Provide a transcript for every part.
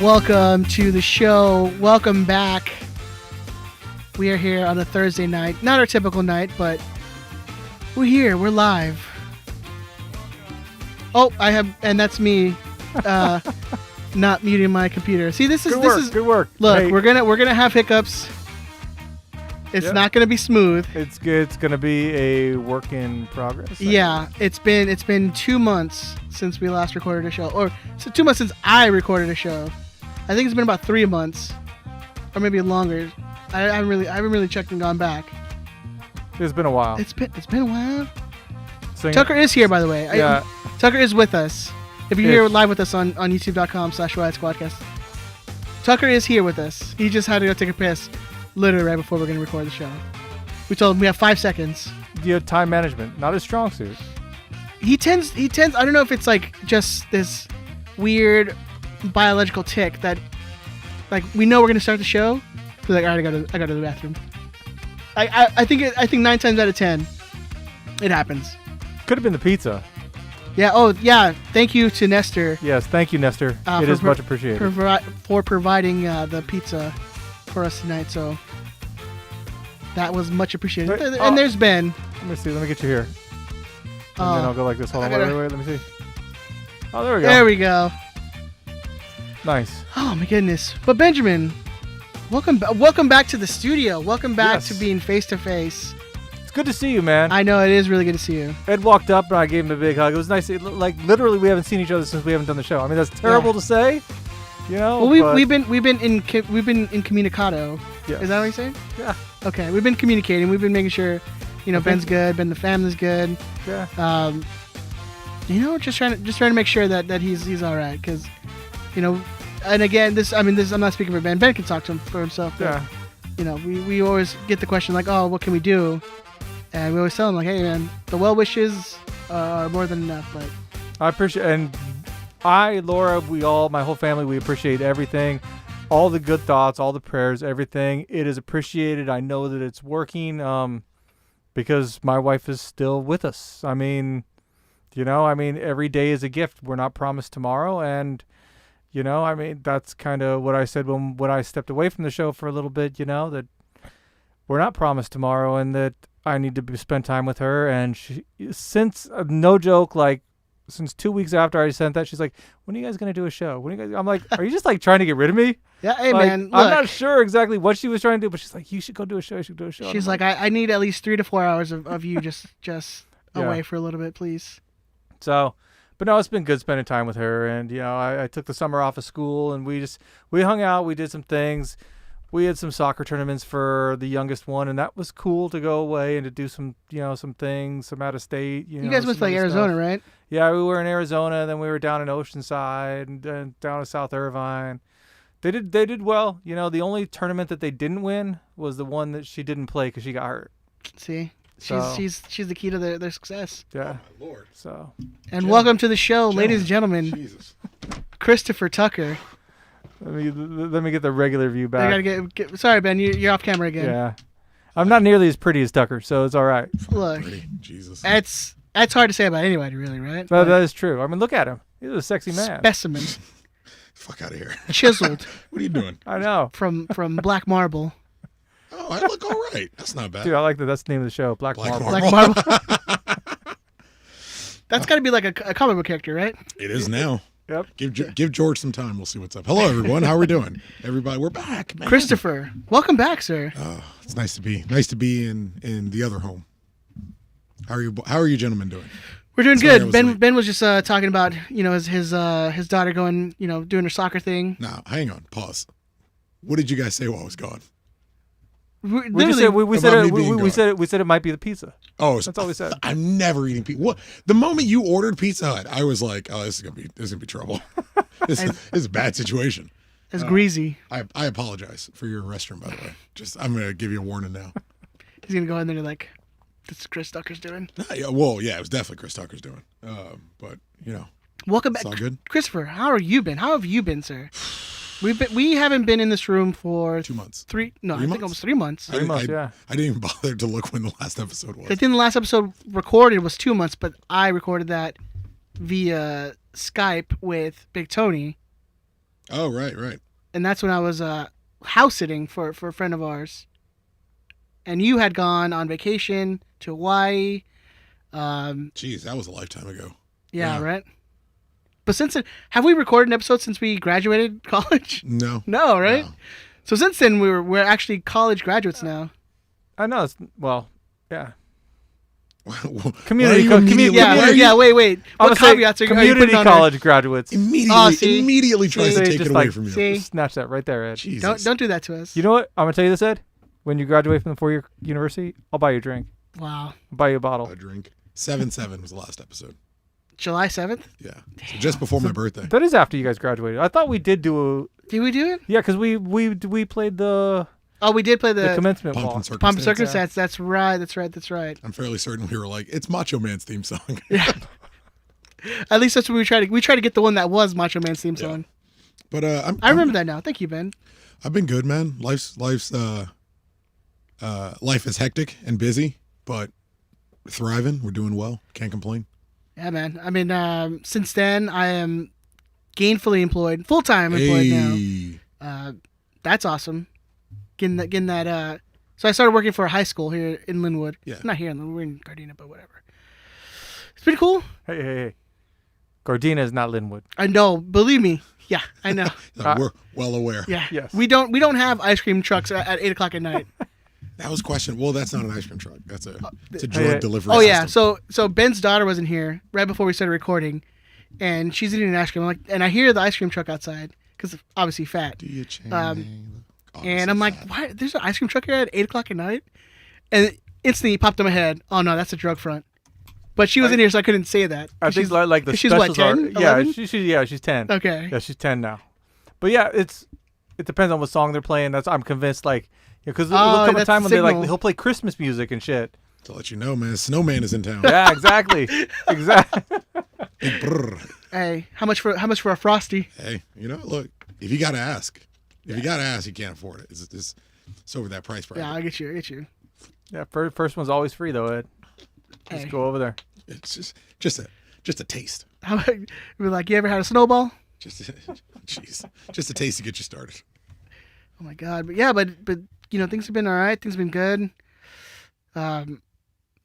Welcome to the show. Welcome back. We are here on a Thursday night. Not our typical night, but we're here. We're live. Oh, and that's me not muting my computer. See, this is good work. Look, hey. We're gonna have hiccups. It's not gonna be smooth. It's good. It's gonna be a work in progress. Yeah, it's been 2 months since we last recorded a show, or 2 months since I recorded a show. I think it's been about 3 months, or maybe longer. I haven't really checked and gone back. It's been a while. It's been a while. Tucker is here, by the way. Yeah. Tucker is with us. If you're here live with us on youtube.com/Riot Squadcast, Tucker is here with us. He just had to go take a piss literally right before we're going to record the show. We told him we have 5 seconds. Yeah, time management, not his strong suit. He tends, I don't know if it's like just this weird biological tick that, like, we know we're going to start the show. We're like, all right, I got to the bathroom. I think 9 times out of 10, it happens. Could have been the pizza. Yeah. Oh, yeah. Thank you to Nestor. Yes, thank you, Nestor. It is much appreciated. For providing the pizza for us tonight. So that was much appreciated. And there's Ben. Let me see. Let me get you here. And then I'll go like this. Hold on. Wait. Let me see. Oh, there we go. There we go. Nice. Oh, my goodness. But Benjamin, welcome back to the studio. Welcome back to being face-to-face. Good to see you, man. I know, it is really good to see you. Ed walked up and I gave him a big hug. It was nice. Like literally, we haven't seen each other since we haven't done the show. I mean, that's terrible to say, you know. Well, we've been in communicado. Yes. Is that what you're saying? Yeah. Okay, we've been communicating. We've been making sure, Ben's good, Ben the family's good. Yeah. Just trying to make sure that he's all right, because, and again, I'm not speaking for Ben. Ben can talk to him for himself. But, yeah. We always get the question like, oh, what can we do? And we always tell them, like, hey, man, the well wishes are more than enough. But I appreciate, and Laura, my whole family, we appreciate everything, all the good thoughts, all the prayers, everything. It is appreciated. I know that it's working because my wife is still with us. I mean, every day is a gift. We're not promised tomorrow. And, that's kind of what I said when I stepped away from the show for a little bit, that we're not promised tomorrow and that I need to spend time with her. And since 2 weeks after I sent that, she's like, when are you guys going to do a show? I'm like, are you just like trying to get rid of me? Yeah, hey, like, man. Look, I'm not sure exactly what she was trying to do, but she's like, you should go do a show. She's like, I need at least 3 to 4 hours of you just away for a little bit, please. So, but no, it's been good spending time with her. And, I took the summer off of school and we hung out. We did some things. We had some soccer tournaments for the youngest one, and that was cool to go away and to do some, some things, some out of state. You guys went to like Arizona, stuff. Right? Yeah, we were in Arizona, then we were down in Oceanside and down in South Irvine. They did well. The only tournament that they didn't win was the one that she didn't play because she got hurt. See, she's the key to their success. Yeah, oh, my Lord. So, and welcome to the show, ladies and gentlemen. Jesus. Christopher Tucker. Let me get the regular view back. I gotta get sorry, Ben. You're off camera again. Yeah, I'm not nearly as pretty as Tucker, so it's all right. Look, Jesus. That's hard to say about anybody, really, right? But that is true. I mean, look at him. He's a sexy man. Specimen. Fuck out of here. Chiseled. What are you doing? I know. From black marble. Oh, I look all right. That's not bad. Dude, I like that. That's the name of the show. Black Marble. Black Marble. That's got to be like a comic book character, right? It is now. Yep. Give George some time. We'll see what's up. Hello, everyone. How are we doing? Everybody, we're back, man. Christopher, welcome back, sir. Oh, it's nice to be in the other home. How are you gentlemen doing? We're doing good. Ben was just talking about his daughter going doing her soccer thing. Now, hang on, pause. What did you guys say while I was gone? We said it might be the pizza. Oh, that's all we said. I'm never eating pizza. What? The moment you ordered Pizza Hut, I was like, "Oh, this is gonna be trouble. This is a bad situation." It's greasy. I apologize for your restroom, by the way. I'm gonna give you a warning now. He's gonna go in there like, "This is Chris Tucker's doing." It was definitely Chris Tucker's doing. But welcome back. It's all good. Christopher, how have you been, sir? We haven't been in this room for 2 months. I think almost 3 months. 3 months, yeah. I didn't even bother to look when the last episode was. I think the last episode recorded was 2 months, but I recorded that via Skype with Big Tony. Oh, right. and that's when I was house sitting for a friend of ours. And you had gone on vacation to Hawaii. Jeez, that was a lifetime ago. Yeah, Yeah. right. But since then, have we recorded an episode since we graduated college? No. No, right? No. So since then, we're actually college graduates now. I know. Yeah. Community. Yeah. Wait. I'm What gonna say caveats are you community putting on there? college graduates. Immediately tries to See, take just it away like- from you. See, Snatch that right there, Ed. Jesus. don't do that to us. You know what? I'm gonna tell you this, Ed. When you graduate from the 4-year university, I'll buy you a drink. Wow. I'll buy you a bottle. A drink. 7/7 was the last episode. July 7th? Yeah. So just before my birthday. That is after you guys graduated. I thought we did do Did we do it? yeah, because we played the Oh, we did play the commencement Pomp ball. and Pump Circumstance. Circumstance. That's right. I'm fairly certain we were like, it's Macho Man's theme song. At least that's what we tried to get the one that was Macho Man's theme Yeah. song. But I remember that now. Thank you, Ben. I've been good, man. Life's life is hectic and busy, but thriving. We're doing well. Can't complain. Yeah, man. I mean, since then, I am gainfully employed, full-time employed now. That's awesome. Getting that. So I started working for a high school here in Linwood. Yeah. Not here in Linwood. We're in Gardena, but whatever. It's pretty cool. Hey. Gardena is not Linwood. I know. Believe me. Yeah, I know. We're well aware. Yeah. Yes. We don't have ice cream trucks at 8:00 at night. That was question. Well, that's not an ice cream truck. It's a drug Hey, delivery Oh yeah. system. So Ben's daughter wasn't here right before we started recording, and she's eating an ice cream. And I hear the ice cream truck outside because obviously fat. Do you change? And I'm like, why? There's an ice cream truck here at 8:00 at night, and instantly it popped in my head. Oh no, that's a drug front. But she wasn't here, so I couldn't say that. I think like the she's what, specials are 10, yeah, 11? she's 10. Okay. Yeah, she's 10 now. But yeah, it depends on what song they're playing. I'm convinced like because there'll come a that's time when Signal. he'll play Christmas music and shit. To let you know, man, Snowman is in town. Yeah, exactly. Big brr. Hey, how much for a frosty? Hey, look, if you gotta ask, you can't afford it. It's over that price bracket. Yeah, I get you. Yeah, first one's always free though, Ed. Just Hey. go over there. It's just a taste. How about we're like, you ever had a snowball? Just a taste to get you started. Oh my god! But yeah, but things have been all right. Things have been good.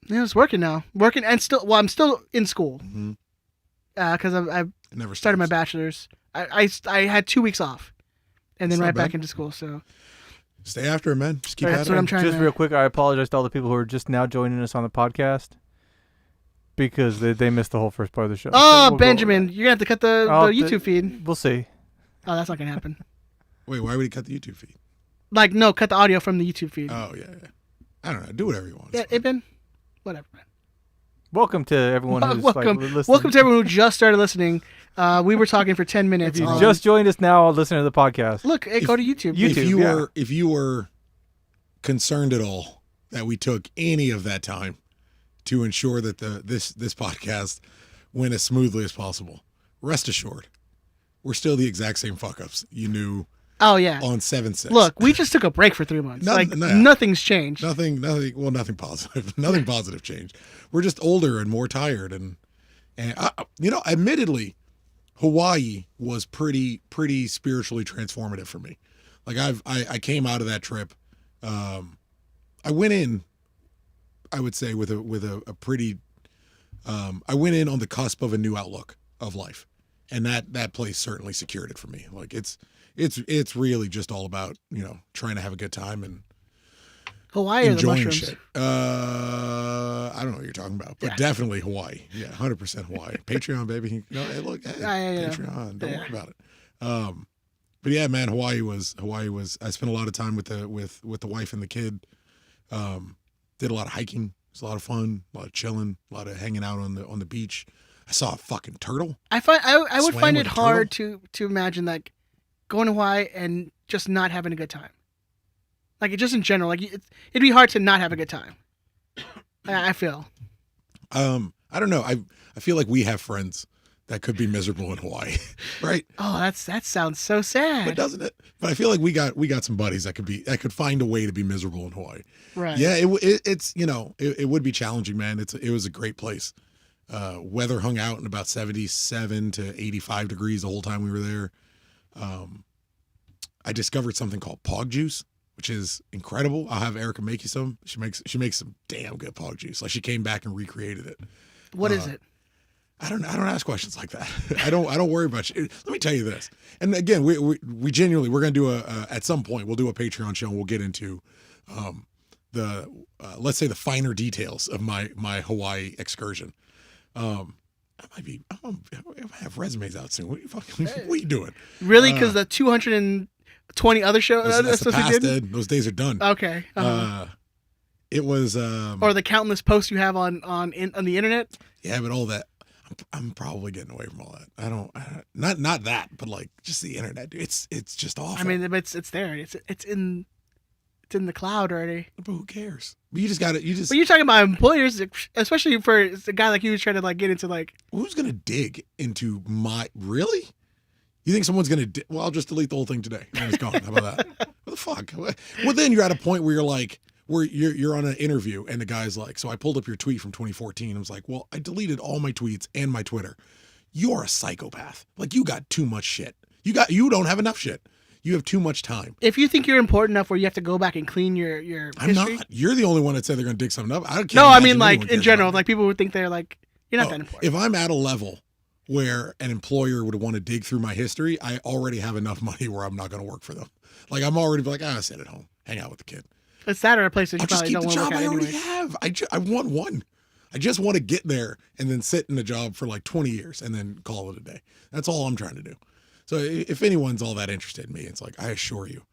It's working now. Working and still. Well, I'm still in school. Mm-hmm. Because I've It never started my stops. bachelor's. I had 2 weeks off, and then That's right not back bad. into school. So Stay after it, man. Just keep That's at what it. I'm trying Just to. real quick, I apologize to all the people who are just now joining us on the podcast because they missed the whole first part of the show. Oh, So we'll go- Benjamin, you're gonna have to cut the YouTube feed. We'll see. Oh, that's not gonna happen. Wait, why would he cut the YouTube feed? Like, no, cut the audio from the YouTube feed. Oh yeah. I don't know. Do whatever you want. Yeah, hey, Ben. Whatever, man. Welcome to everyone who's Welcome, like listening. welcome to everyone who just started listening. We were talking for 10 minutes. If you on- just joined us now, listen to the podcast. look, hey, go to YouTube. YouTube. If you were concerned at all that we took any of that time to ensure that this podcast went as smoothly as possible, rest assured, we're still the exact same fuck ups you knew Oh yeah. on 7/6. Look, we just took a break for 3 months. Nothing- Nothing's changed. Nothing positive. Nothing positive changed. We're just older and more tired, and admittedly, Hawaii was pretty spiritually transformative for me. Like I came out of that trip. I went in, I would say, with a pretty. I went in on the cusp of a new outlook of life, and that place certainly secured it for me. Like it's really just all about trying to have a good time and Hawaii or the enjoying mushrooms? shit. I don't know what you're talking about, but Yeah. definitely Hawaii. Yeah, 100% Hawaii. Patreon, baby. No, hey, look, hey, Yeah. Patreon. Don't Yeah. worry about it. But yeah, man, Hawaii was. I spent a lot of time with the wife and the kid. Did a lot of hiking. It was a lot of fun. A lot of chilling. A lot of hanging out on the beach. I saw a fucking turtle. I would Swam find with it a hard to imagine like going to Hawaii and just not having a good time. Like just in general, like it'd be hard to not have a good time. I feel. I don't know. I feel like we have friends that could be miserable in Hawaii, right? Oh, that sounds so But sad. doesn't it? But I feel like we got some buddies that could find a way to be miserable in Hawaii. Right. Yeah, it would be challenging, man. It was a great place. Weather hung out in about 77 to 85 degrees the whole time we were there. I discovered something called Pog Juice, which is incredible. I'll have Erica make you some. She makes some damn good Pog Juice. Like she came back and recreated it. What is it? I don't ask questions like that. I don't worry about you. Let me tell you this. And again, we genuinely, we're going to do at some point, we'll do a Patreon show and we'll get into let's say the finer details of my Hawaii excursion. I have resumes out soon. What are you doing? Really? Because the 220 other shows that's the past, Ed. Those days are done. Okay. It was or the countless posts you have on the internet. Yeah, but all that. I'm probably getting away from all that. I don't not that, but like just the internet. Dude. It's just awful. I mean, it's there. It's in the cloud already. But who cares? But you just got it. But you're talking about employers, especially for a guy like you who's trying to like get into like. Who's gonna dig into my really? You think someone's gonna? Well, I'll just delete the whole thing today. And it's gone. How about that? What the fuck? Well, then you're at a point where you're like. Where you're on an interview and the guy's like, so I pulled up your tweet from 2014. I was like, well, I deleted all my tweets and my Twitter. You're a psychopath. Like you got too much shit. You don't have enough shit. You have too much time. If you think you're important enough where you have to go back and clean your I'm history, not. You're the only one that said they're going to dig something up. I don't care. No, I mean like in general, like people would think they're like you're not that important. If I'm at a level where an employer would want to dig through my history, I already have enough money where I'm not going to work for them. Like I'm already like, I sit at home, hang out with the kid. It's that or a place that you I'll probably don't want to work at anyway. I already have. I want one. I just want to get there and then sit in a job for like 20 years and then call it a day. That's all I'm trying to do. So if anyone's all that interested in me, it's like, I assure you,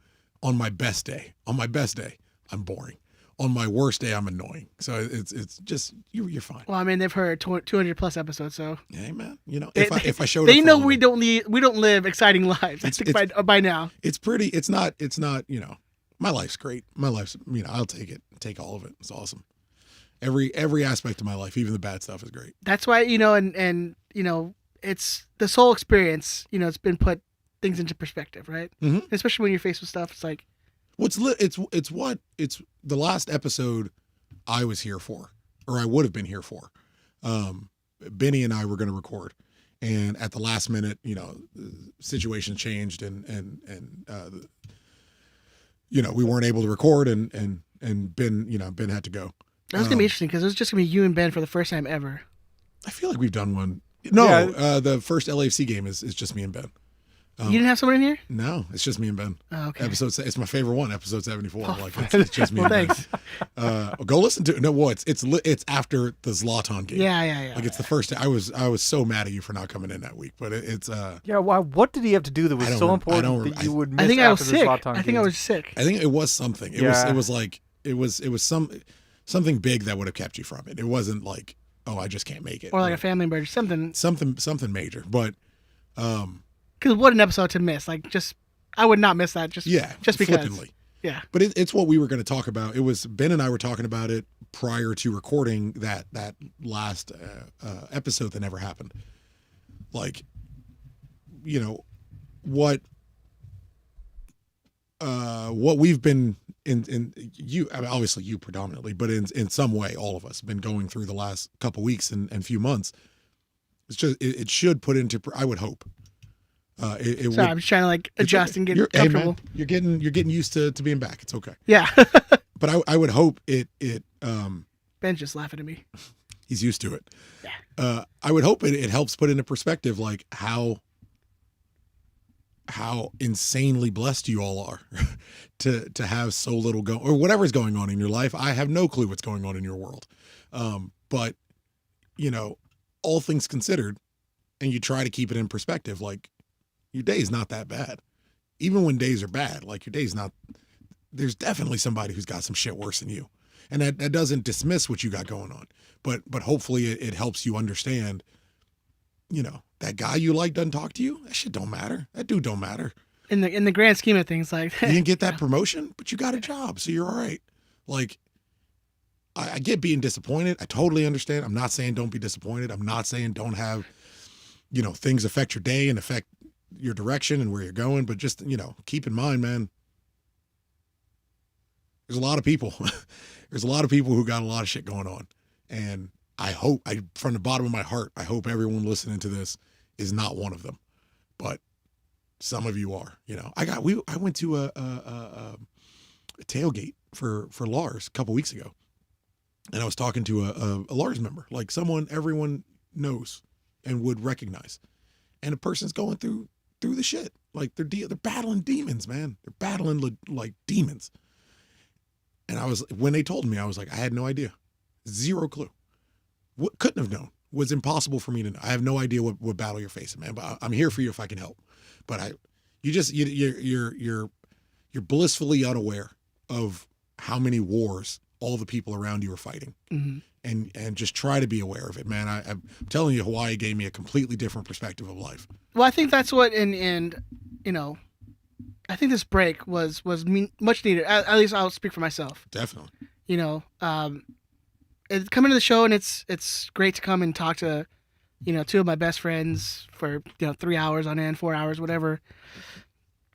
on my best day, I'm boring. On my worst day, I'm annoying. So it's just, you're fine. Well, I mean, they've heard 200 plus episodes, so. Hey, man. You know, if I showed they up. They know we don't live exciting lives. I think by now. It's not, you know. My life's great. My life's, you know, I'll take it. Take all of it. It's awesome. Every aspect of my life, even the bad stuff, is great. That's why, you know, and you know, it's this whole experience, you know, it's been put things into perspective, right? Mm-hmm. Especially when you're faced with stuff. It's like, it's the last episode I was here for, or I would have been here for. Benny and I were going to record, and at the last minute, you know, the situation changed, and you know, we weren't able to record, and Ben had to go. That was gonna be interesting because it was just gonna be you and Ben for the first time ever. I feel like we've done one. No, the first LAFC game is just me and Ben. You didn't have someone in here? No, it's just me and Ben. Oh, okay. It's my favorite one, episode 74. Oh, like it's just me and thanks. Ben. Go listen to it. No, what? It's after the Zlatan game. Yeah. Like it's the first. I was so mad at you for not coming in that week, but it's. Yeah, why? What did he have to do that was so important that you would miss? I think I was after sick. the Zlatan game? I think I was sick. I think it was something. It was something big that would have kept you from it. It wasn't like, oh, I just can't make it, or like a family emergency, something major, but. Because what an episode to miss! Like, I would not miss that. Just because. Flippantly. Yeah. But it's what we were going to talk about. It was Ben and I were talking about it prior to recording that last episode that never happened. Like, you know, what we've been in you, I mean, obviously you predominantly, but in some way, all of us been going through the last couple weeks and few months. It's just it should put into. I would hope. Sorry, I'm just trying to like adjust and get comfortable. Hey man, you're getting used to being back. It's okay. Yeah. But I would hope it. Ben's just laughing at me. He's used to it. Yeah. I would hope it helps put into perspective like how insanely blessed you all are to have so little or whatever's going on in your life. I have no clue what's going on in your world. But you know, all things considered, and you try to keep it in perspective, like. Your day is not that bad. Even when days are bad, like your day's not, there's definitely somebody who's got some shit worse than you. And that doesn't dismiss what you got going on. But hopefully it helps you understand, you know, that guy you like doesn't talk to you. That shit don't matter. That dude don't matter. In the grand scheme of things, like you didn't get that promotion, but you got a job, so you're all right. Like I get being disappointed. I totally understand. I'm not saying don't be disappointed. I'm not saying don't have, you know, things affect your day and affect your direction and where you're going, but just, you know, keep in mind, man, there's a lot of people who got a lot of shit going on. And I hope, from the bottom of my heart, I hope everyone listening to this is not one of them. But Some of you are. I went to a tailgate for Lars a couple weeks ago, and I was talking to a Lars member, like someone everyone knows and would recognize, and a person's going through the shit. Like they're battling demons, man. They're battling like demons. And when they told me, I was like, I had no idea, zero clue. What couldn't have known was impossible for me to know. I have no idea what battle you're facing, man. But I'm here for you if I can help. But you're blissfully unaware of how many wars all the people around you are fighting, and just try to be aware of it, man. I'm telling you, Hawaii gave me a completely different perspective of life. Well, I think that's what, and I think this break was much needed. At least I'll speak for myself. Definitely. It's coming to the show, and it's great to come and talk to, two of my best friends for 3 hours on end, 4 hours, whatever.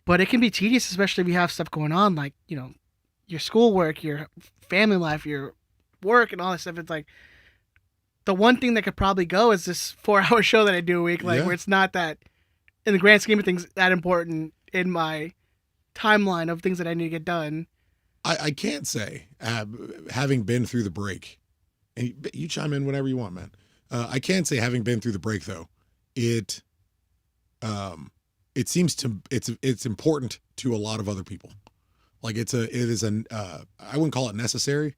But it can be tedious, especially if you have stuff going on, like your schoolwork, your family life, your work, and all that stuff. It's like the one thing that could probably go is this 4-hour show that I do a week, where it's not that, in the grand scheme of things, that important in my timeline of things that I need to get done. I can't say, having been through the break, and you chime in whenever you want, man. I can say, having been through the break, though, it seems it's important to a lot of other people. Like I wouldn't call it necessary,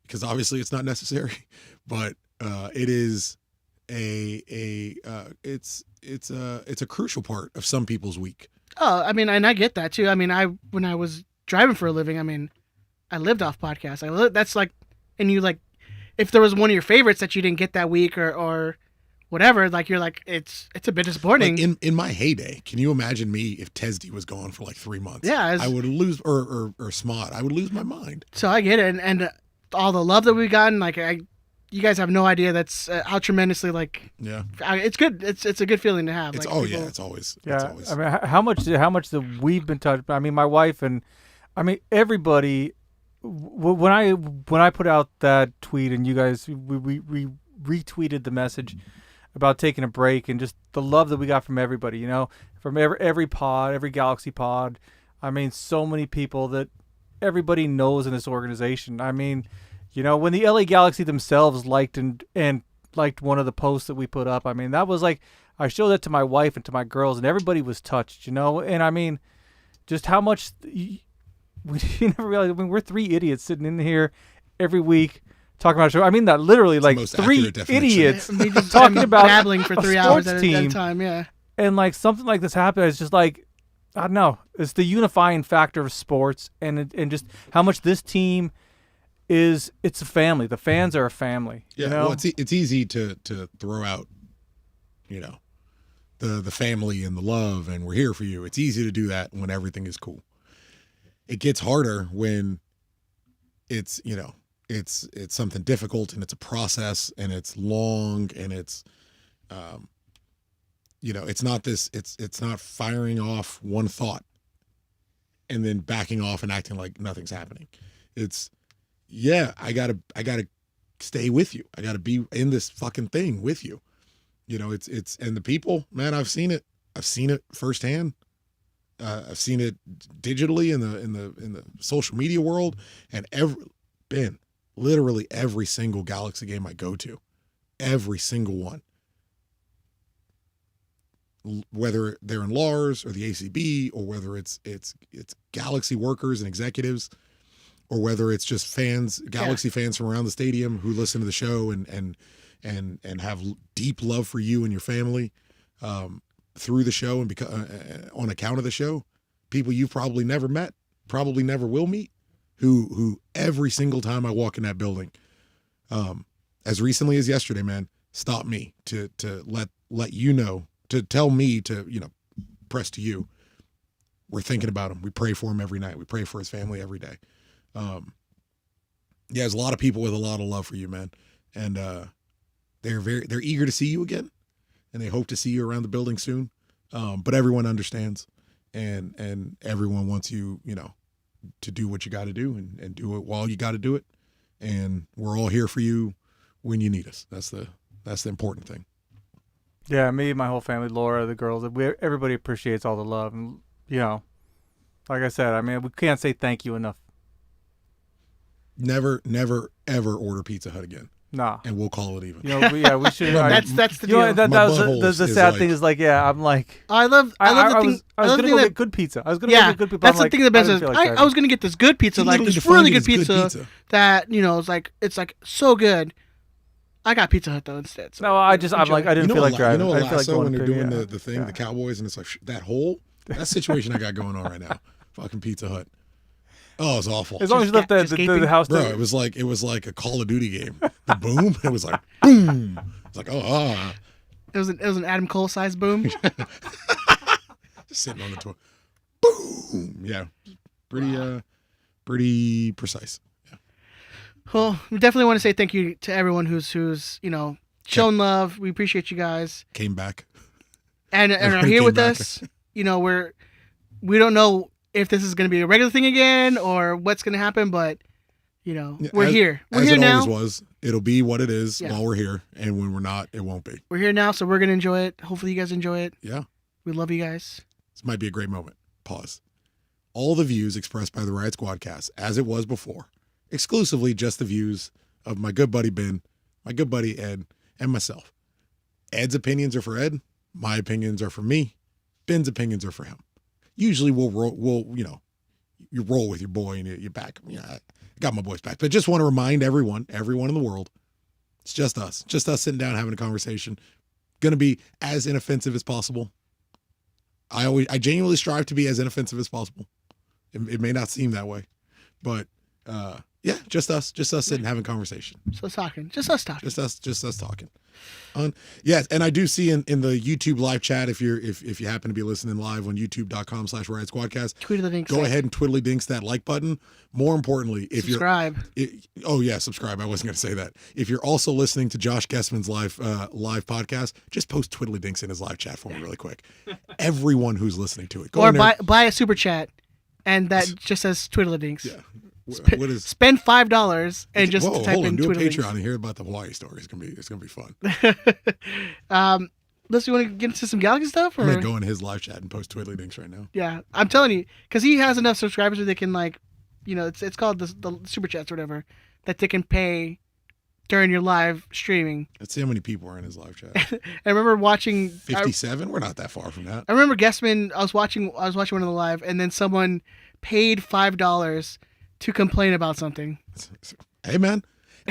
because obviously it's not necessary, but it is it's a crucial part of some people's week. Oh, I mean, and I get that too. I mean, when I was driving for a living, I mean, I lived off podcasts. That's like, and you like, if there was one of your favorites that you didn't get that week or whatever, like you're like, it's a bit disappointing. Like in my heyday, can you imagine me if Tesdy was gone for like 3 months? Yeah, I would lose, or Smod, I would lose my mind. So I get it, and all the love that we've gotten, like you guys have no idea that's how tremendously it's good. It's a good feeling to have. It's it's always. I mean, how much that we've been touched. I mean, my wife and I mean everybody. When I put out that tweet and you guys we retweeted the message about taking a break and just the love that we got from everybody, from every pod, every Galaxy pod. I mean, so many people that everybody knows in this organization. I mean, when the LA Galaxy themselves liked and liked one of the posts that we put up, I mean, that was like, I showed that to my wife and to my girls, and everybody was touched, and I mean, just how much you never realize. I mean, we're 3 idiots sitting in here every week talking about a show. I mean, that literally like 3 idiots talking about babbling for 3 hours at a time. Yeah. And like something like this happened, it's just like, I don't know. It's the unifying factor of sports, and just how much this team it's a family. The fans are a family. Yeah, well, it's easy to throw out, the family and the love, and we're here for you. It's easy to do that when everything is cool. It gets harder when it's something difficult, and it's a process, and it's long, and it's it's not this. It's not firing off one thought and then backing off and acting like nothing's happening. It's I gotta stay with you. I gotta be in this fucking thing with you. It's and the people, man, I've seen it firsthand. I've seen it digitally in the social media world, and literally every single Galaxy game I go to, every single one, whether they're in Lars or the ACB, or whether it's Galaxy workers and executives, or whether it's just fans, Galaxy fans from around the stadium who listen to the show and have deep love for you and your family through the show and on account of the show, people you've probably never met, probably never will meet, who every single time I walk in that building, as recently as yesterday, man, stop me to let you know, to tell me to, press to you, we're thinking about him. We pray for him every night. We pray for his family every day. There's a lot of people with a lot of love for you, man. And they're eager to see you again, and they hope to see you around the building soon. But everyone understands, and everyone wants you, to do what you got to do and do it while you got to do it. And we're all here for you when you need us. That's the important thing. Yeah, me, my whole family, Laura, the girls, everybody appreciates all the love. And, like I said, I mean, we can't say thank you enough. Never, ever order Pizza Hut again. Nah. And we'll call it even. We should. That's the deal. That was the sad thing is like, I'm like, I love the thing. I was gonna go get good pizza. I was gonna go get good pizza. That's the thing that best is. I was gonna get this good pizza, like this really good pizza that it's like so good. I got Pizza Hut though instead. So no, I didn't feel like driving. You know, I feel like going when they're doing the thing, the Cowboys, and it's like that whole situation I got going on right now. Fucking Pizza Hut. Oh, it's awful. As long as you left the house. Bro, it was like a Call of Duty game. The boom, it was like boom. It's like It was an Adam Cole sized boom. Just sitting on the toilet. Boom. Yeah. Pretty precise. Yeah. Well, we definitely want to say thank you to everyone who's shown love. We appreciate you guys. Came back. And are here with us. We don't know if this is going to be a regular thing again or what's going to happen, but we're here. We're here now. Always was. It'll be what it is while we're here, and when we're not, it won't be. We're here now, so we're going to enjoy it. Hopefully you guys enjoy it. Yeah. We love you guys. This might be a great moment. Pause. All the views expressed by the Riot Squadcast, as it was before, exclusively just the views of my good buddy Ben, my good buddy Ed, and myself. Ed's opinions are for Ed. My opinions are for me. Ben's opinions are for him. Usually you roll with your boy and you back him. Yeah, I got my boys back. But just want to remind everyone in the world, it's just us sitting down having a conversation. Going to be as inoffensive as possible. I genuinely strive to be as inoffensive as possible. It may not seem that way, but just us sitting having conversation. Just us talking. Just us talking. Yes, and I do see in the YouTube live chat, if you happen to be listening live on youtube.com/Riot Squadcast, go ahead and twiddly dinks that like button. More importantly, if subscribe. Subscribe. I wasn't going to say that. If you're also listening to Josh Gessman's live podcast, just post twiddly dinks in his live chat for me really quick. Everyone who's listening to it, go or buy a super chat, and that just says twiddly dinks. Yeah. Spend $5 and just type in do a Twitter Patreon and hear about the Hawaii story. It's gonna be fun. Unless you want to get into some Galaxy stuff, or I'm gonna go in his live chat and post twiddly dinks right now. Yeah, I'm telling you, because he has enough subscribers where they can it's called the super chats or whatever, that they can pay during your live streaming. Let's see how many people are in his live chat. I remember watching 57. We're not that far from that. I remember Guessman. I was watching one of the live, and then someone paid $5 to complain about something. Hey man,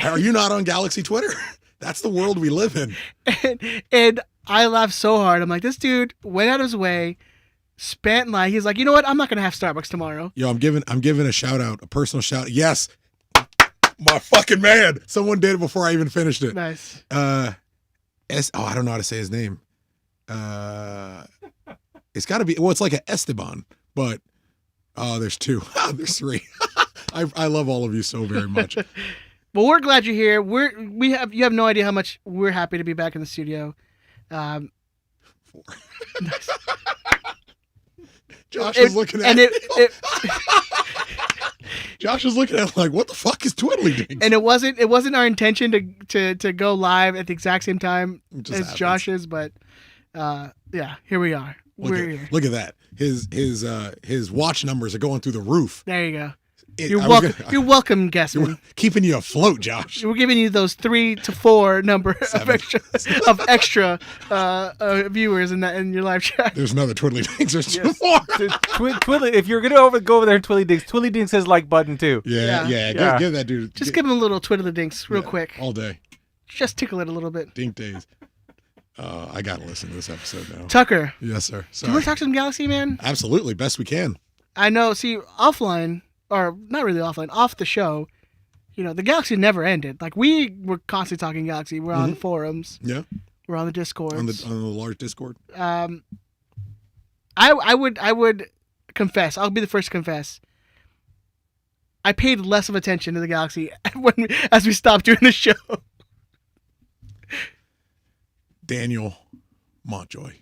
are you not on Galaxy Twitter? That's the world we live in. And I laughed so hard. I'm like, this dude went out of his way, spent he's like, you know what? I'm not gonna have Starbucks tomorrow. Yo, I'm giving a shout out, a personal shout. Yes, my fucking man. Someone did it before I even finished it. Nice. I don't know how to say his name. It's got to be. Well, it's like an Esteban, but there's two. There's three. I love all of you so very much. Well, we're glad you're here. You have no idea how much we're happy to be back in the studio. 4. Nice. Josh is looking at it. Josh is looking at it like, what the fuck is Twiddly Dinks? And it wasn't our intention to go live at the exact same time as happens. Josh's, but here we are. We're here. Look at that. His watch numbers are going through the roof. There you go. You're welcome, Guessman. Keeping you afloat, Josh. We're giving you those 3 to 4 number of extra viewers in your live chat. There's another Twiddly Dinks. There's 2 more. Twiddly, if you're gonna go over there, Twiddly Dinks says like button too. Yeah. Give that dude. Just give him a little Twiddly Dinks real quick. All day. Just tickle it a little bit. Dink days. I gotta listen to this episode now. Tucker. Yes, sir. Sorry. Do you want to talk some Galaxy, man? Absolutely, best we can. I know. See, offline. Or not really offline, off the show, the Galaxy never ended. Like, we were constantly talking Galaxy. We're on the forums. Yeah. We're on the Discord. On the large Discord. I would confess. I'll be the first to confess. I paid less of attention to the Galaxy as we stopped doing the show. Daniel Montjoy.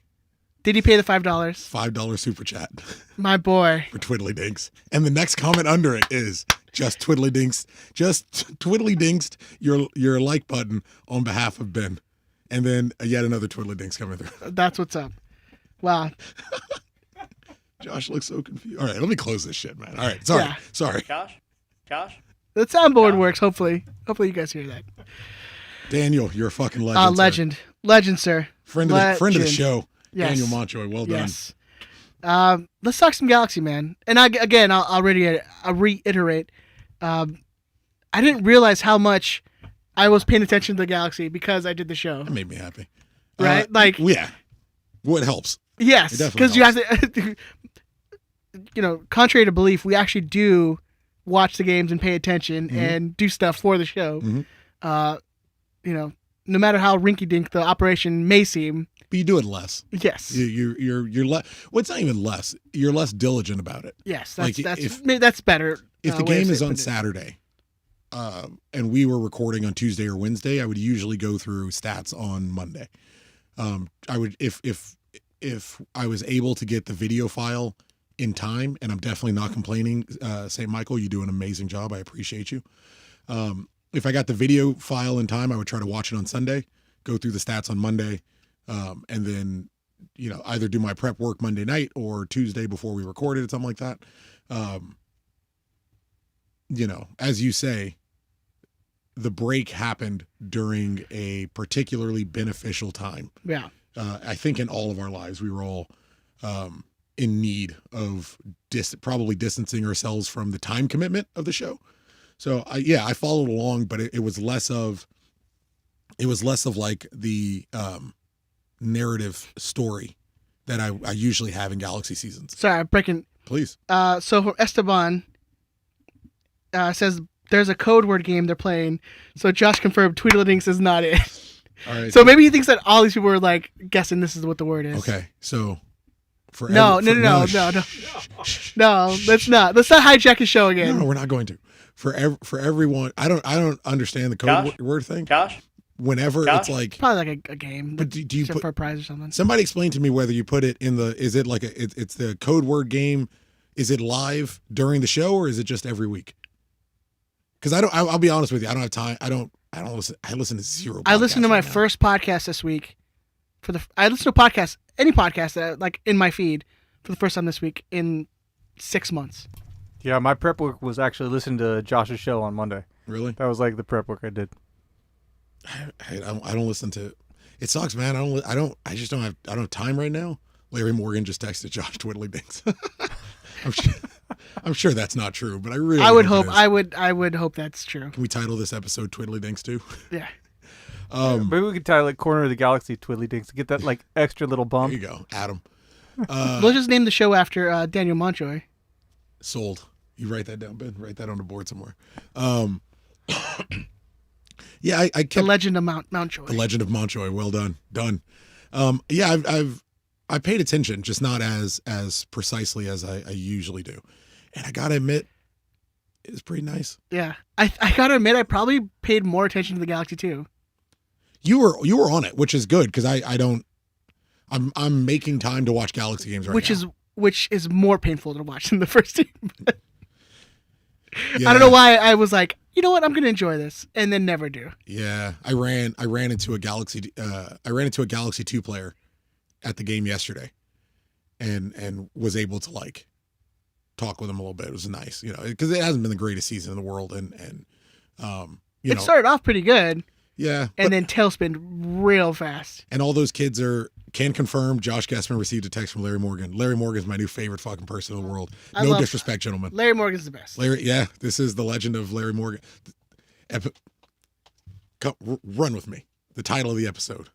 Did he pay the $5? $5 super chat. My boy. For Twiddly Dinks. And the next comment under it is just Twiddly Dinks. Just Twiddly Dinks your like button on behalf of Ben. And then yet another Twiddly Dinks coming through. That's what's up. Wow. Josh looks so confused. All right, let me close this shit, man. All right, sorry. Yeah. Sorry. Josh? The soundboard works, hopefully. Hopefully you guys hear that. Daniel, you're a fucking legend. Legend. Legend, sir. Friend of the show. Yes. Daniel Montjoy, well done. Yes. Let's talk some Galaxy, man. And I'll reiterate. I didn't realize how much I was paying attention to the Galaxy because I did the show. That made me happy. Right? Yeah. Well, it helps. Yes. It Because you have to, contrary to belief, we actually do watch the games and pay attention and do stuff for the show. Mm-hmm. No matter how rinky-dink the operation may seem. But you do it less. Yes. You're less. Well, it's not even less. You're less diligent about it. Yes. Like, That's better. If the game is on Saturday, and we were recording on Tuesday or Wednesday, I would usually go through stats on Monday. I would if I was able to get the video file in time, and I'm definitely not complaining. St. Michael, you do an amazing job. I appreciate you. If I got the video file in time, I would try to watch it on Sunday, go through the stats on Monday, and then either do my prep work Monday night or Tuesday before we recorded it, something like that. As you say, the break happened during a particularly beneficial time. Yeah. I think in all of our lives, we were all in need of probably distancing ourselves from the time commitment of the show. So I followed along, but it was less of like the narrative story that I usually have in Galaxy seasons. Sorry, I'm breaking. Please. So from Esteban says there's a code word game they're playing. So Josh confirmed Tweedledinks is not it. All right. So maybe he thinks that all these people were like guessing this is what the word is. Okay. So No, let's not. Let's not hijack his show again. No, we're not going to. For everyone, I don't understand the code word thing. Josh? Whenever Josh? it's like probably like a game. But do you put for a prize or something? Somebody explain to me whether you put it in is it like it's the code word game? Is it live during the show or is it just every week? Because I'll be honest with you, I don't have time. I don't listen. I listen to zero. I listened to my right now. first podcast this week. I listened to a podcast, any podcast that like in my feed for the first time this week in 6 months. Yeah, my prep work was actually listening to Josh's show on Monday. Really? That was like the prep work I did. I don't listen to. It sucks, man. I just don't have time right now. Larry Morgan just texted Josh Tweedledinks. I'm sure that's not true, but I would hope that's true. Can we title this episode Tweedledinks too? Yeah. Maybe we could title it Corner of the Galaxy Tweedledinks to get that like extra little bump. There you go, Adam. We'll just name the show after Daniel Montjoy. Sold. You write that down, Ben. Write that on the board somewhere. Yeah, I kept The Legend of Mountjoy. The Legend of Montjoy. Well done. Done. Yeah, I paid attention, just not as precisely as I usually do. And I gotta admit, it was pretty nice. Yeah. I gotta admit, I probably paid more attention to the Galaxy too. You were on it, which is good because I'm making time to watch Galaxy games right now. Which is more painful to watch than the first team. Yeah. I don't know why I was like, you know what, I'm gonna enjoy this, and then never do. Yeah, I ran into a Galaxy 2 player at the game yesterday, and was able to like talk with him a little bit. It was nice, because it hasn't been the greatest season in the world, and it started off pretty good. Yeah, and then tailspin real fast. And all those kids can confirm. Josh Guessman received a text from Larry Morgan. Larry Morgan's my new favorite fucking person in the world. No disrespect, gentlemen. Larry Morgan's the best. This is the legend of Larry Morgan. Run with me. The title of the episode: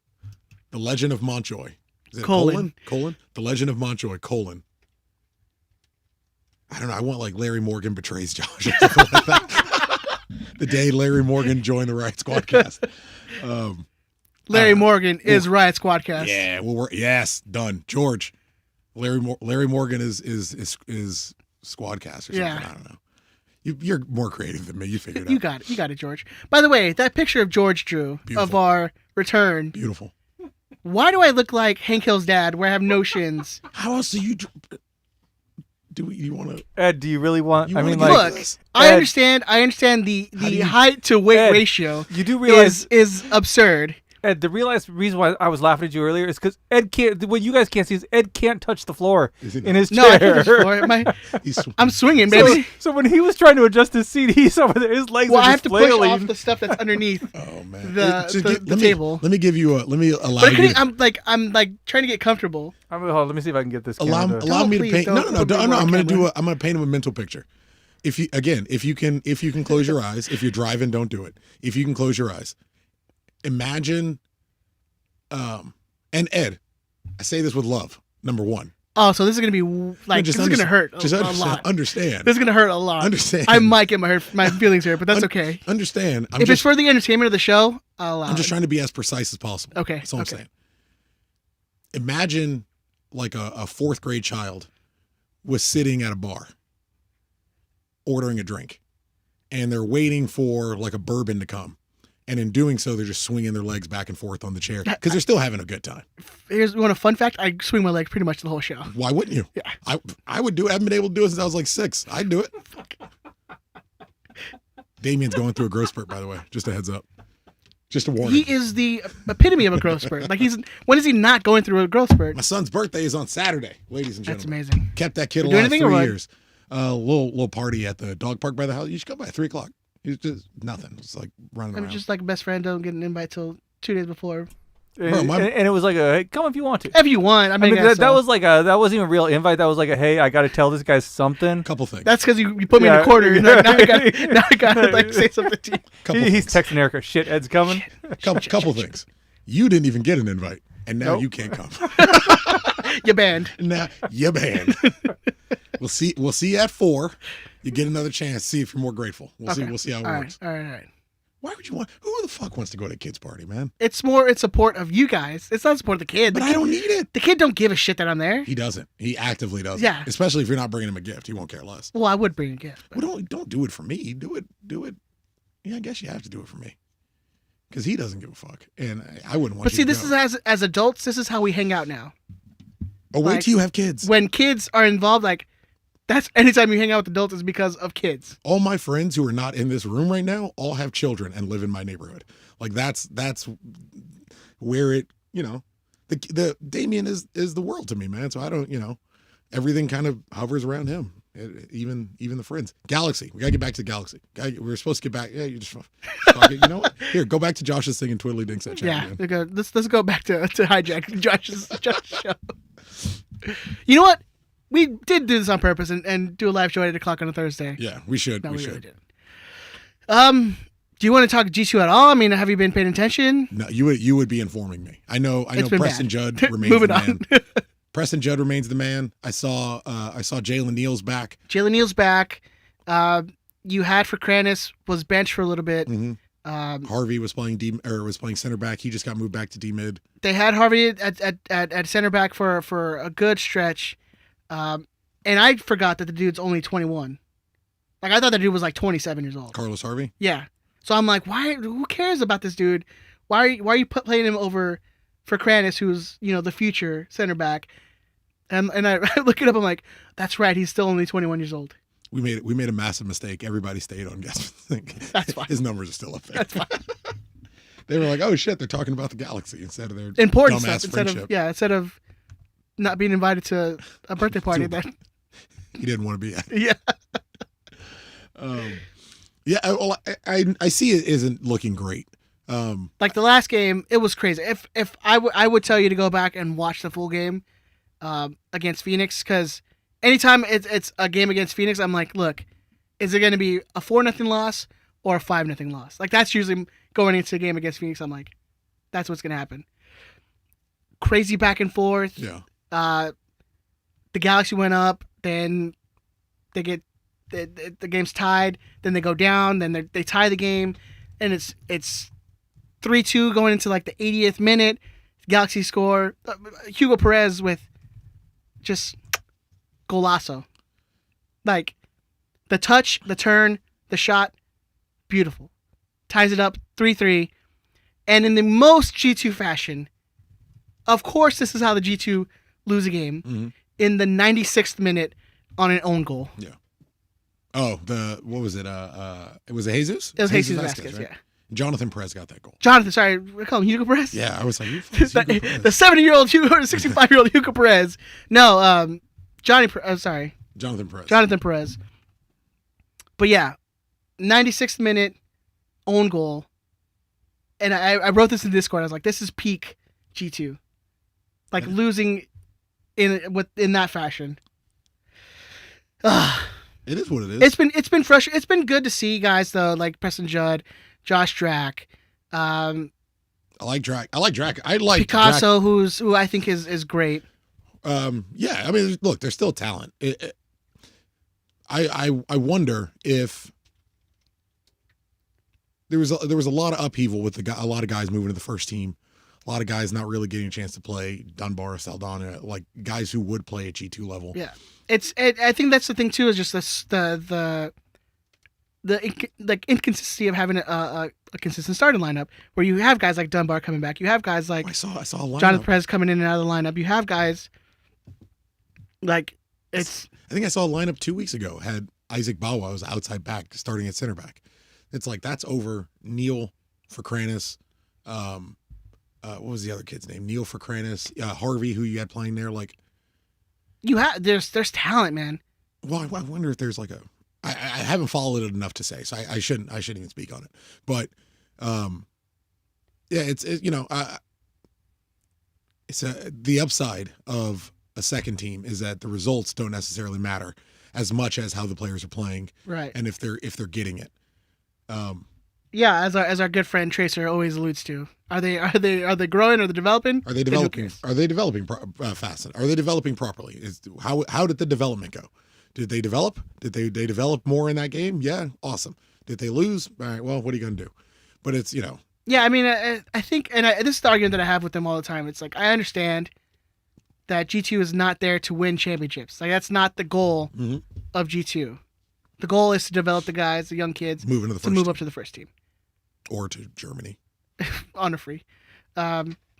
The Legend of Montjoy. Is it colon? The Legend of Montjoy, colon. I don't know. I want like Larry Morgan betrays Josh or something like that. The day Larry Morgan joined the Riot Squadcast. Larry Morgan is Riot Squadcast. Yeah, yes, done. George, Larry Morgan is Squadcast or something. Yeah. I don't know. You're more creative than me. You figured it out. You got it, George. By the way, that picture of George drew of our return. Beautiful. Why do I look like Hank Hill's dad where I have no shins? How else do you you want to? Ed, do you really want? Look, I understand the height to weight ratio. You do realize is absurd. Ed, the reason why I was laughing at you earlier is because Ed can't. What you guys can't see is Ed can't touch the floor in his chair. No, I can't touch the floor. I'm swinging, baby. So when he was trying to adjust his seat, he's over there. His legs are I have just to flailing. push off the stuff that's underneath. Oh man, the table. Let me allow But you. I'm like trying to get comfortable. Hold on, let me see if I can get this. Allow me to paint. No. I'm gonna paint him a mental picture. If you can close your eyes. If you're driving, don't do it. If you can close your eyes, imagine. And Ed, I say this with love. Number one. Oh, so this is gonna be like this is gonna hurt a lot. Understand. This is gonna hurt a lot. Understand. I might get my feelings hurt, but that's okay. Understand. If it's for the entertainment of the show, I'll allow I'm just trying to be as precise as possible. Okay. That's all I'm saying. Imagine like a fourth grade child was sitting at a bar, ordering a drink, and they're waiting for like a bourbon to come. And in doing so, they're just swinging their legs back and forth on the chair because they're still having a good time. You want a fun fact? I swing my legs pretty much the whole show. Why wouldn't you? Yeah. I would do it. I haven't been able to do it since I was like 6. I'd do it. Damien's going through a growth spurt, by the way. Just a heads up. Just a warning. He is the epitome of a growth spurt. Like when is he not going through a growth spurt? My son's birthday is on Saturday, ladies and gentlemen. That's amazing. Kept that kid You do alive anything 3 or what? years. Little party at the dog park by the house. You should come by 3:00. It's just nothing. It's like running around. I'm just like a best friend. Don't get an invite till 2 days before. Bro, and it was like hey, come if you want to. If you want. I mean that was like that wasn't even a real invite. That was like hey, I got to tell this guy something. Couple things. That's because you put me in a corner. And now I got to like say something to you. He's texting Erica. Shit, Ed's coming. Couple things. You didn't even get an invite, and now you can't come. You're banned. Now you're banned. We'll see you at 4. You get another chance. See if you're more grateful. We'll see how it works. All right. Why would you want? Who the fuck wants to go to a kid's party, man? It's support of you guys. It's not support of the kid. But I don't need it. The kid don't give a shit that I'm there. He doesn't. He actively doesn't. Yeah. Especially if you're not bringing him a gift, he won't care less. Well, I would bring a gift. Well, don't do it for me. Do it. Yeah, I guess you have to do it for me. Because he doesn't give a fuck, and I wouldn't want. But see, you to this go. is as adults. This is how we hang out now. Oh, wait till you have kids. When kids are involved, like that's anytime you hang out with adults is because of kids. All my friends who are not in this room right now all have children and live in my neighborhood. Like that's where it, the Damien is the world to me, man. So I don't, everything kind of hovers around him. Even the friends. Galaxy. We gotta get back to the Galaxy. We were supposed to get back. Yeah, you just fuck it. You know what? Here, go back to Josh's thing and Twiddly Dinks that chat. Yeah, let's go back to hijack Josh's show. You know what? We did do this on purpose and do a live show at 8 o'clock on a Thursday. Yeah, we should. No, we really should. did. Do you want to talk G2 at all? I mean, have you been paying attention? No, you would be informing me. I know Preston Judd remains Moving the man. on. Preston Judd remains the man. I saw Jalen Neal's back. Jalen Neal's back. You had for Kranis was benched for a little bit. Mm-hmm. Harvey was playing center back. He just got moved back to D mid. They had Harvey at center back for a good stretch. And I forgot that the dude's only 21. Like I thought the dude was like 27 years old. Carlos Harvey? Yeah. So I'm like, why? Who cares about this dude? Why are you playing him over for Kranis, who's the future center back? And I look it up. I'm like, that's right. He's still only 21 years old. We made a massive mistake. Everybody stayed on Gaston. That's fine. His numbers are still up there. That's fine. They were like, oh shit, they're talking about the Galaxy instead of their important dumbass stuff. friendship. Instead of not being invited to a birthday party that he didn't want to be at. Yeah. Well, I see it isn't looking great. Like the last game, it was crazy. If I would tell you to go back and watch the full game against Phoenix, because anytime it's a game against Phoenix, I'm like, look, is it going to be a 4-0 loss or a 5-0 loss? Like that's usually going into a game against Phoenix. I'm like, that's what's going to happen. Crazy back and forth. Yeah. The Galaxy went up, then they get the game's tied, then they go down, then they tie the game, and it's 3-2 going into like the 80th minute. Galaxy score. Hugo Perez with just golazo. Like the touch, the turn, the shot, beautiful. Ties it up 3-3. And in the most G2 fashion, of course this is how the G2 lose a game. Mm-hmm. In the 96th minute on an own goal. Yeah. Oh, what was it? It was a Jesus? It was Jesus Vasquez, right? yeah. Jonathan Perez got that goal. Jonathan, sorry, we call him Hugo Perez. Yeah, I was like, who the fuck is Hugo Perez? The 70-year-old Hugo, or 65-year-old Hugo Perez. No, Jonathan Perez. Jonathan Perez. But yeah, 96th minute own goal, and I wrote this in Discord. I was like, this is peak G2, like losing in that fashion. It is what it is. It's been frustrating. It's been good to see guys though, like Preston Judd, Josh Drack. I like Drack. I like Picasso, who I think is great. Yeah, I mean, look, there's still talent. I wonder if there was a lot of upheaval with a lot of guys moving to the first team, a lot of guys not really getting a chance to play. Dunbar, Saldana, like guys who would play at G2 level. Yeah, I think that's the thing too, is just the inconsistency of having a consistent starting lineup where you have guys like Dunbar coming back, you have guys like I saw a lineup. Jonathan Perez coming in and out of the lineup, you have guys like it's. I think I saw a lineup 2 weeks ago had Isaac Bawa was outside back starting at center back. It's like that's over Neil Furcranis. What was the other kid's name? Neil Furcranis, Harvey, who you had playing there. Like you have there's talent, man. Well, I wonder if there's like a. I haven't followed it enough to say, so I shouldn't even speak on it. But yeah, it's the upside of a second team is that the results don't necessarily matter as much as how the players are playing, right? And if they're getting it. Yeah, as our good friend Tracer always alludes to, are they growing? Are they developing? Are they developing? Are they developing fast? Are they developing properly? How did the development go? Did they develop? Did they develop more in that game? Yeah, awesome. Did they lose? All right, well, what are you going to do? But it's Yeah, I mean, I think, and this is the argument that I have with them all the time. It's like I understand that G2 is not there to win championships. Like that's not the goal of G2. The goal is to develop the guys, the young kids, move up to the first team, or to Germany, honor free,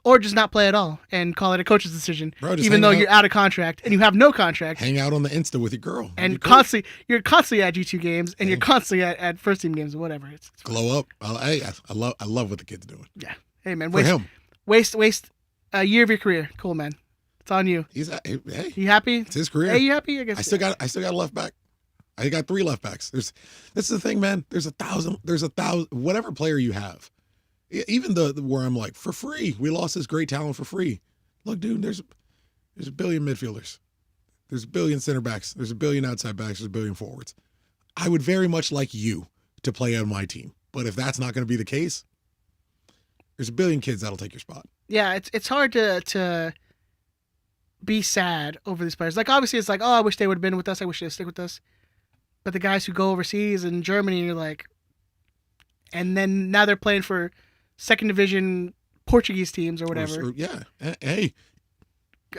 or just not play at all and call it a coach's decision, bro, even though you're out of contract and you have no contract. Hang out on the Insta with your girl, and you're constantly at G2 games and you're constantly at first team games or whatever. It's glow up. I love what the kid's doing. Yeah, hey man, waste a year of your career. Cool, man. It's on you. Hey, you happy? It's his career. Hey, you happy? I guess. I still got a left back. I got 3 left backs. This is the thing, man. There's a thousand, whatever player you have, even where I'm like, for free, we lost this great talent for free. Look, dude, there's a billion midfielders. There's a billion center backs. There's a billion outside backs. There's a billion forwards. I would very much like you to play on my team. But if that's not going to be the case, there's a billion kids that'll take your spot. Yeah, it's hard to be sad over these players. Like, obviously, it's like, oh, I wish they would have been with us. I wish they'd stick with us. But the guys who go overseas in Germany, you're like, and then now they're playing for second division Portuguese teams or whatever. Yeah. Hey,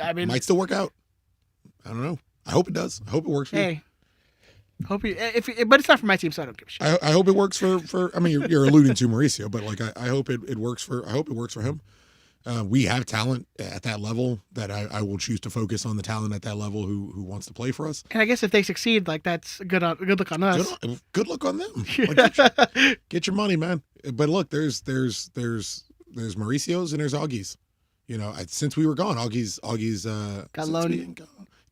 I mean, might still work out. I don't know. I hope it does. I hope it works for you. Hope you. But it's not for my team, so I don't give a shit. I hope it works for. I mean, you're alluding to Mauricio, but like, I hope it works for. I hope it works for him. We have talent at that level that I will choose to focus on the talent at that level who wants to play for us. And I guess if they succeed, like that's good look on us. Good luck on them. Like, get your money, man. But look, there's Mauricio's and there's Augie's. Since we were gone, Augie's got loaned.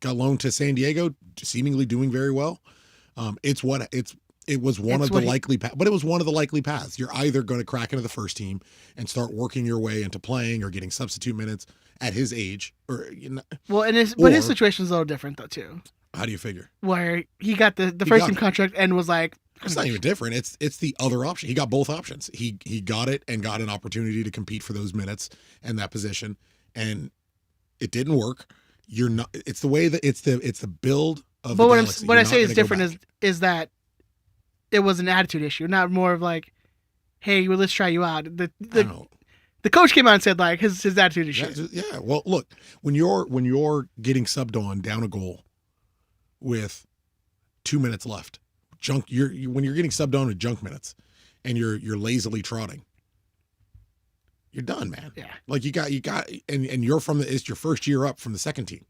Got loaned to San Diego, seemingly doing very well. It was one of the likely paths, but it was one of the likely paths. You're either going to crack into the first team and start working your way into playing or getting substitute minutes at his age, or but his situation is a little different though too. How do you figure? Where he got the first team contract and was like, it's not even different. It's the other option. He got both options. He got it and got an opportunity to compete for those minutes and that position, and it didn't work. You're not. It's the way that it's the build of. But what I say is different is that. It was an attitude issue, not more of like, "Hey, well, let's try you out." The coach came out and said like his attitude issue. Yeah. Well, look, when you're getting subbed on down a goal with 2 minutes left, when you're getting subbed on with junk minutes, and you're lazily trotting, you're done, man. Yeah. Like you got, and you're it's your first year up from the second team.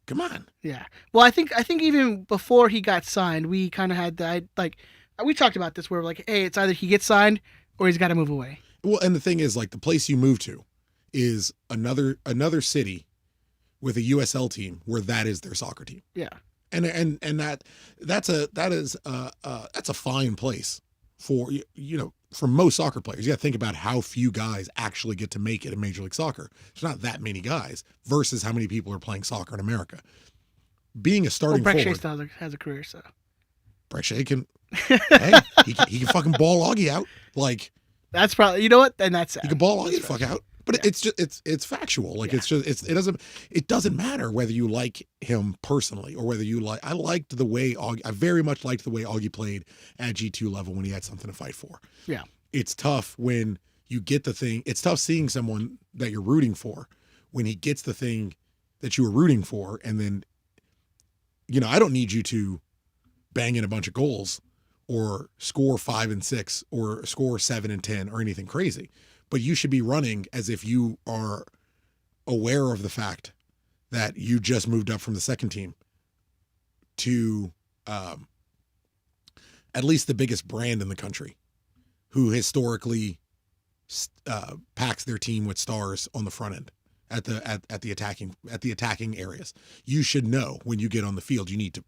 Come on. Yeah. Well, I think even before he got signed, we kind of had that. Like, we talked about this where like, hey, it's either he gets signed or he's got to move away. Well, and the thing is, like, the place you move to is another city with a USL team where that is their soccer team. Yeah. And that's a fine place for for most soccer players. You got to think about how few guys actually get to make it in Major League Soccer. There's not that many guys versus how many people are playing soccer in America. Being a starting Brek forward, Shea still has a career, so Brek Shea can, hey, he can fucking ball Augie out. Like, that's probably, you know what? And that's sad. he can ball Augie the fuck out. But Yeah. it's factual. Like, it doesn't matter whether you like him personally or whether you I very much liked the way Augie played at G2 level when he had something to fight for. Yeah. It's tough when you get the thing. It's tough seeing someone that you're rooting for when he gets the thing that you were rooting for. And then, I don't need you to bang in a bunch of goals or score 5 and 6 or score 7 and 10 or anything crazy. But you should be running as if you are aware of the fact that you just moved up from the second team to at least the biggest brand in the country, who historically packs their team with stars on the front end at the attacking areas. You should know when you get on the field, you need to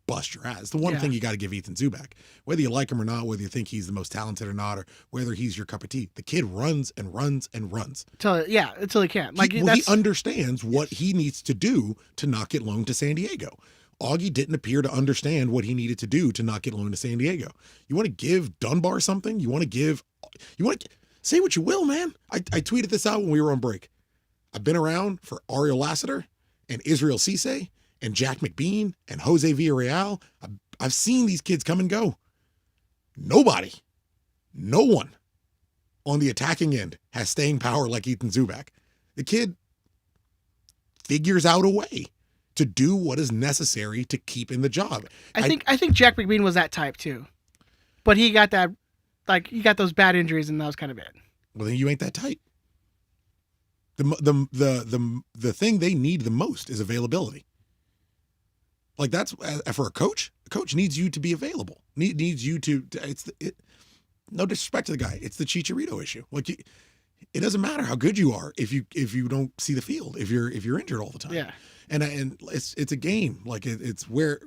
bust your ass. The one thing you got to give Ethan Zubak, whether you like him or not, whether you think he's the most talented or not, or whether he's your cup of tea, the kid runs and runs and runs until he can't. Like, he understands what he needs to do to not get loaned to San Diego. Augie didn't appear to understand what he needed to do to not get loaned to San Diego. You want to give Dunbar something? You want to say what you will, man. I tweeted this out when we were on break. I've been around for Ariel Lassiter and Israel Cisse and Jack McBean and Jose Villarreal. I've seen these kids come and go. No one on the attacking end has staying power like Ethan Zubak. The kid figures out a way to do what is necessary to keep in the job. I think Jack McBean was that type too, but he got that, like, he got those bad injuries and that was kind of it. Well, then you ain't that tight. The thing they need the most is availability. Like, that's for a coach. A coach needs you to be available. Needs you to. No disrespect to the guy. It's the Chicharito issue. Like, it doesn't matter how good you are if you don't see the field. If you're injured all the time. Yeah. And it's a game. Like, it's where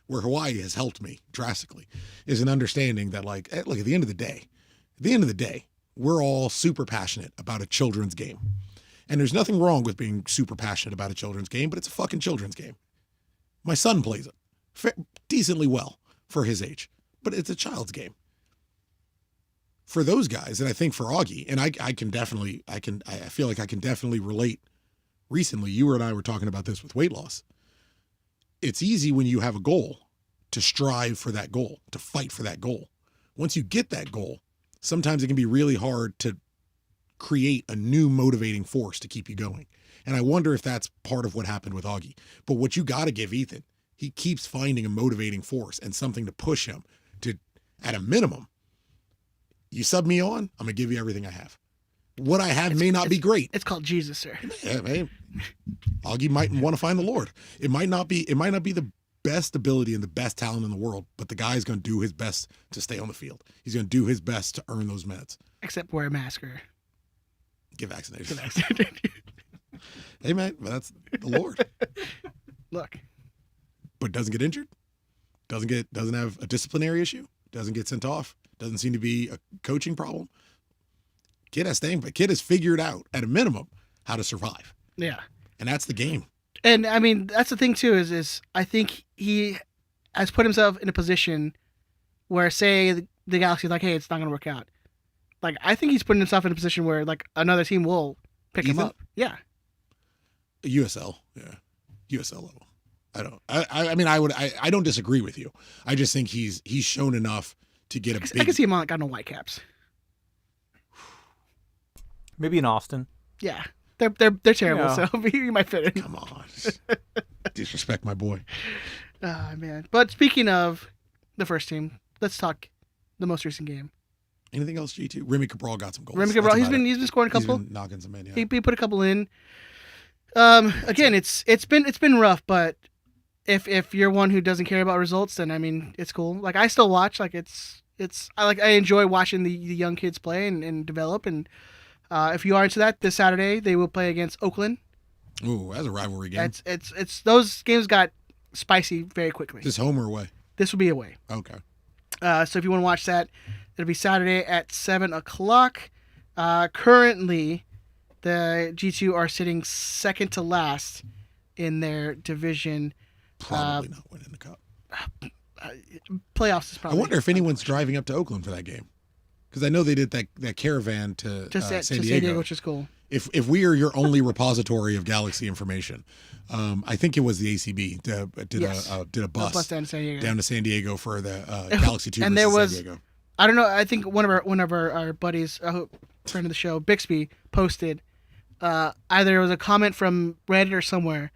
Hawaii has helped me drastically is an understanding that, like, look, at the end of the day, we're all super passionate about a children's game. And there's nothing wrong with being super passionate about a children's game, but it's a fucking children's game. My son plays it decently well for his age, but it's a child's game. For those guys, and I think for Augie, and I feel like I can definitely relate. Recently, you and I were talking about this with weight loss. It's easy when you have a goal to strive for that goal, to fight for that goal. Once you get that goal, sometimes it can be really hard to create a new motivating force to keep you going. And I wonder if that's part of what happened with Augie. But what you got to give Ethan, he keeps finding a motivating force and something to push him to, at a minimum, you sub me on, I'm going to give you everything I have. What I have may not be great. It's called Jesus, sir. Yeah, man. Augie might want to find the Lord. It might not be the best ability and the best talent in the world, but the guy's going to do his best to stay on the field. He's going to do his best to earn those minutes. Except wear a mask or get vaccinated. Hey, man, that's the Lord. Look. But doesn't get injured, doesn't have a disciplinary issue, doesn't get sent off, doesn't seem to be a coaching problem. Kid has figured out at a minimum how to survive. Yeah. And that's the game. And I mean, that's the thing too, is I think he has put himself in a position where, say the Galaxy's like, hey, it's not going to work out. Like, I think he's putting himself in a position where, like, another team will pick him up. Yeah. USL. Yeah. USL level. I don't disagree with you. I just think he's shown enough to get a big. I can see him on, got no Whitecaps. Maybe in Austin. Yeah. They're terrible, so he might fit in. Come on. Disrespect my boy. Oh, man. But speaking of the first team, let's talk the most recent game. Anything else, G2? Remy Cabral got some goals. Remy Cabral, he's been scoring a couple. He's been knocking some in, yeah. He put a couple in. Again, it's been rough, but if you're one who doesn't care about results, then I mean it's cool. Like I still watch. Like I enjoy watching the young kids play and develop. And if you are into that, this Saturday they will play against Oakland. Ooh, that's a rivalry game. It's those games got spicy very quickly. This home or away? This will be away. Okay. So if you want to watch that, it'll be Saturday at 7:00. Currently, the G2 are sitting second to last in their division. Probably not winning the cup. Playoffs is probably. I wonder if anyone's driving up to Oakland for that game, because I know they did that caravan to San Diego, which is cool. If we are your only repository of Galaxy information, I think it was the ACB did a bus down to San Diego for the Galaxy 2 and versus there was, San Diego. I don't know. I think one of our buddies, friend of the show, Bixby, posted either it was a comment from Reddit or somewhere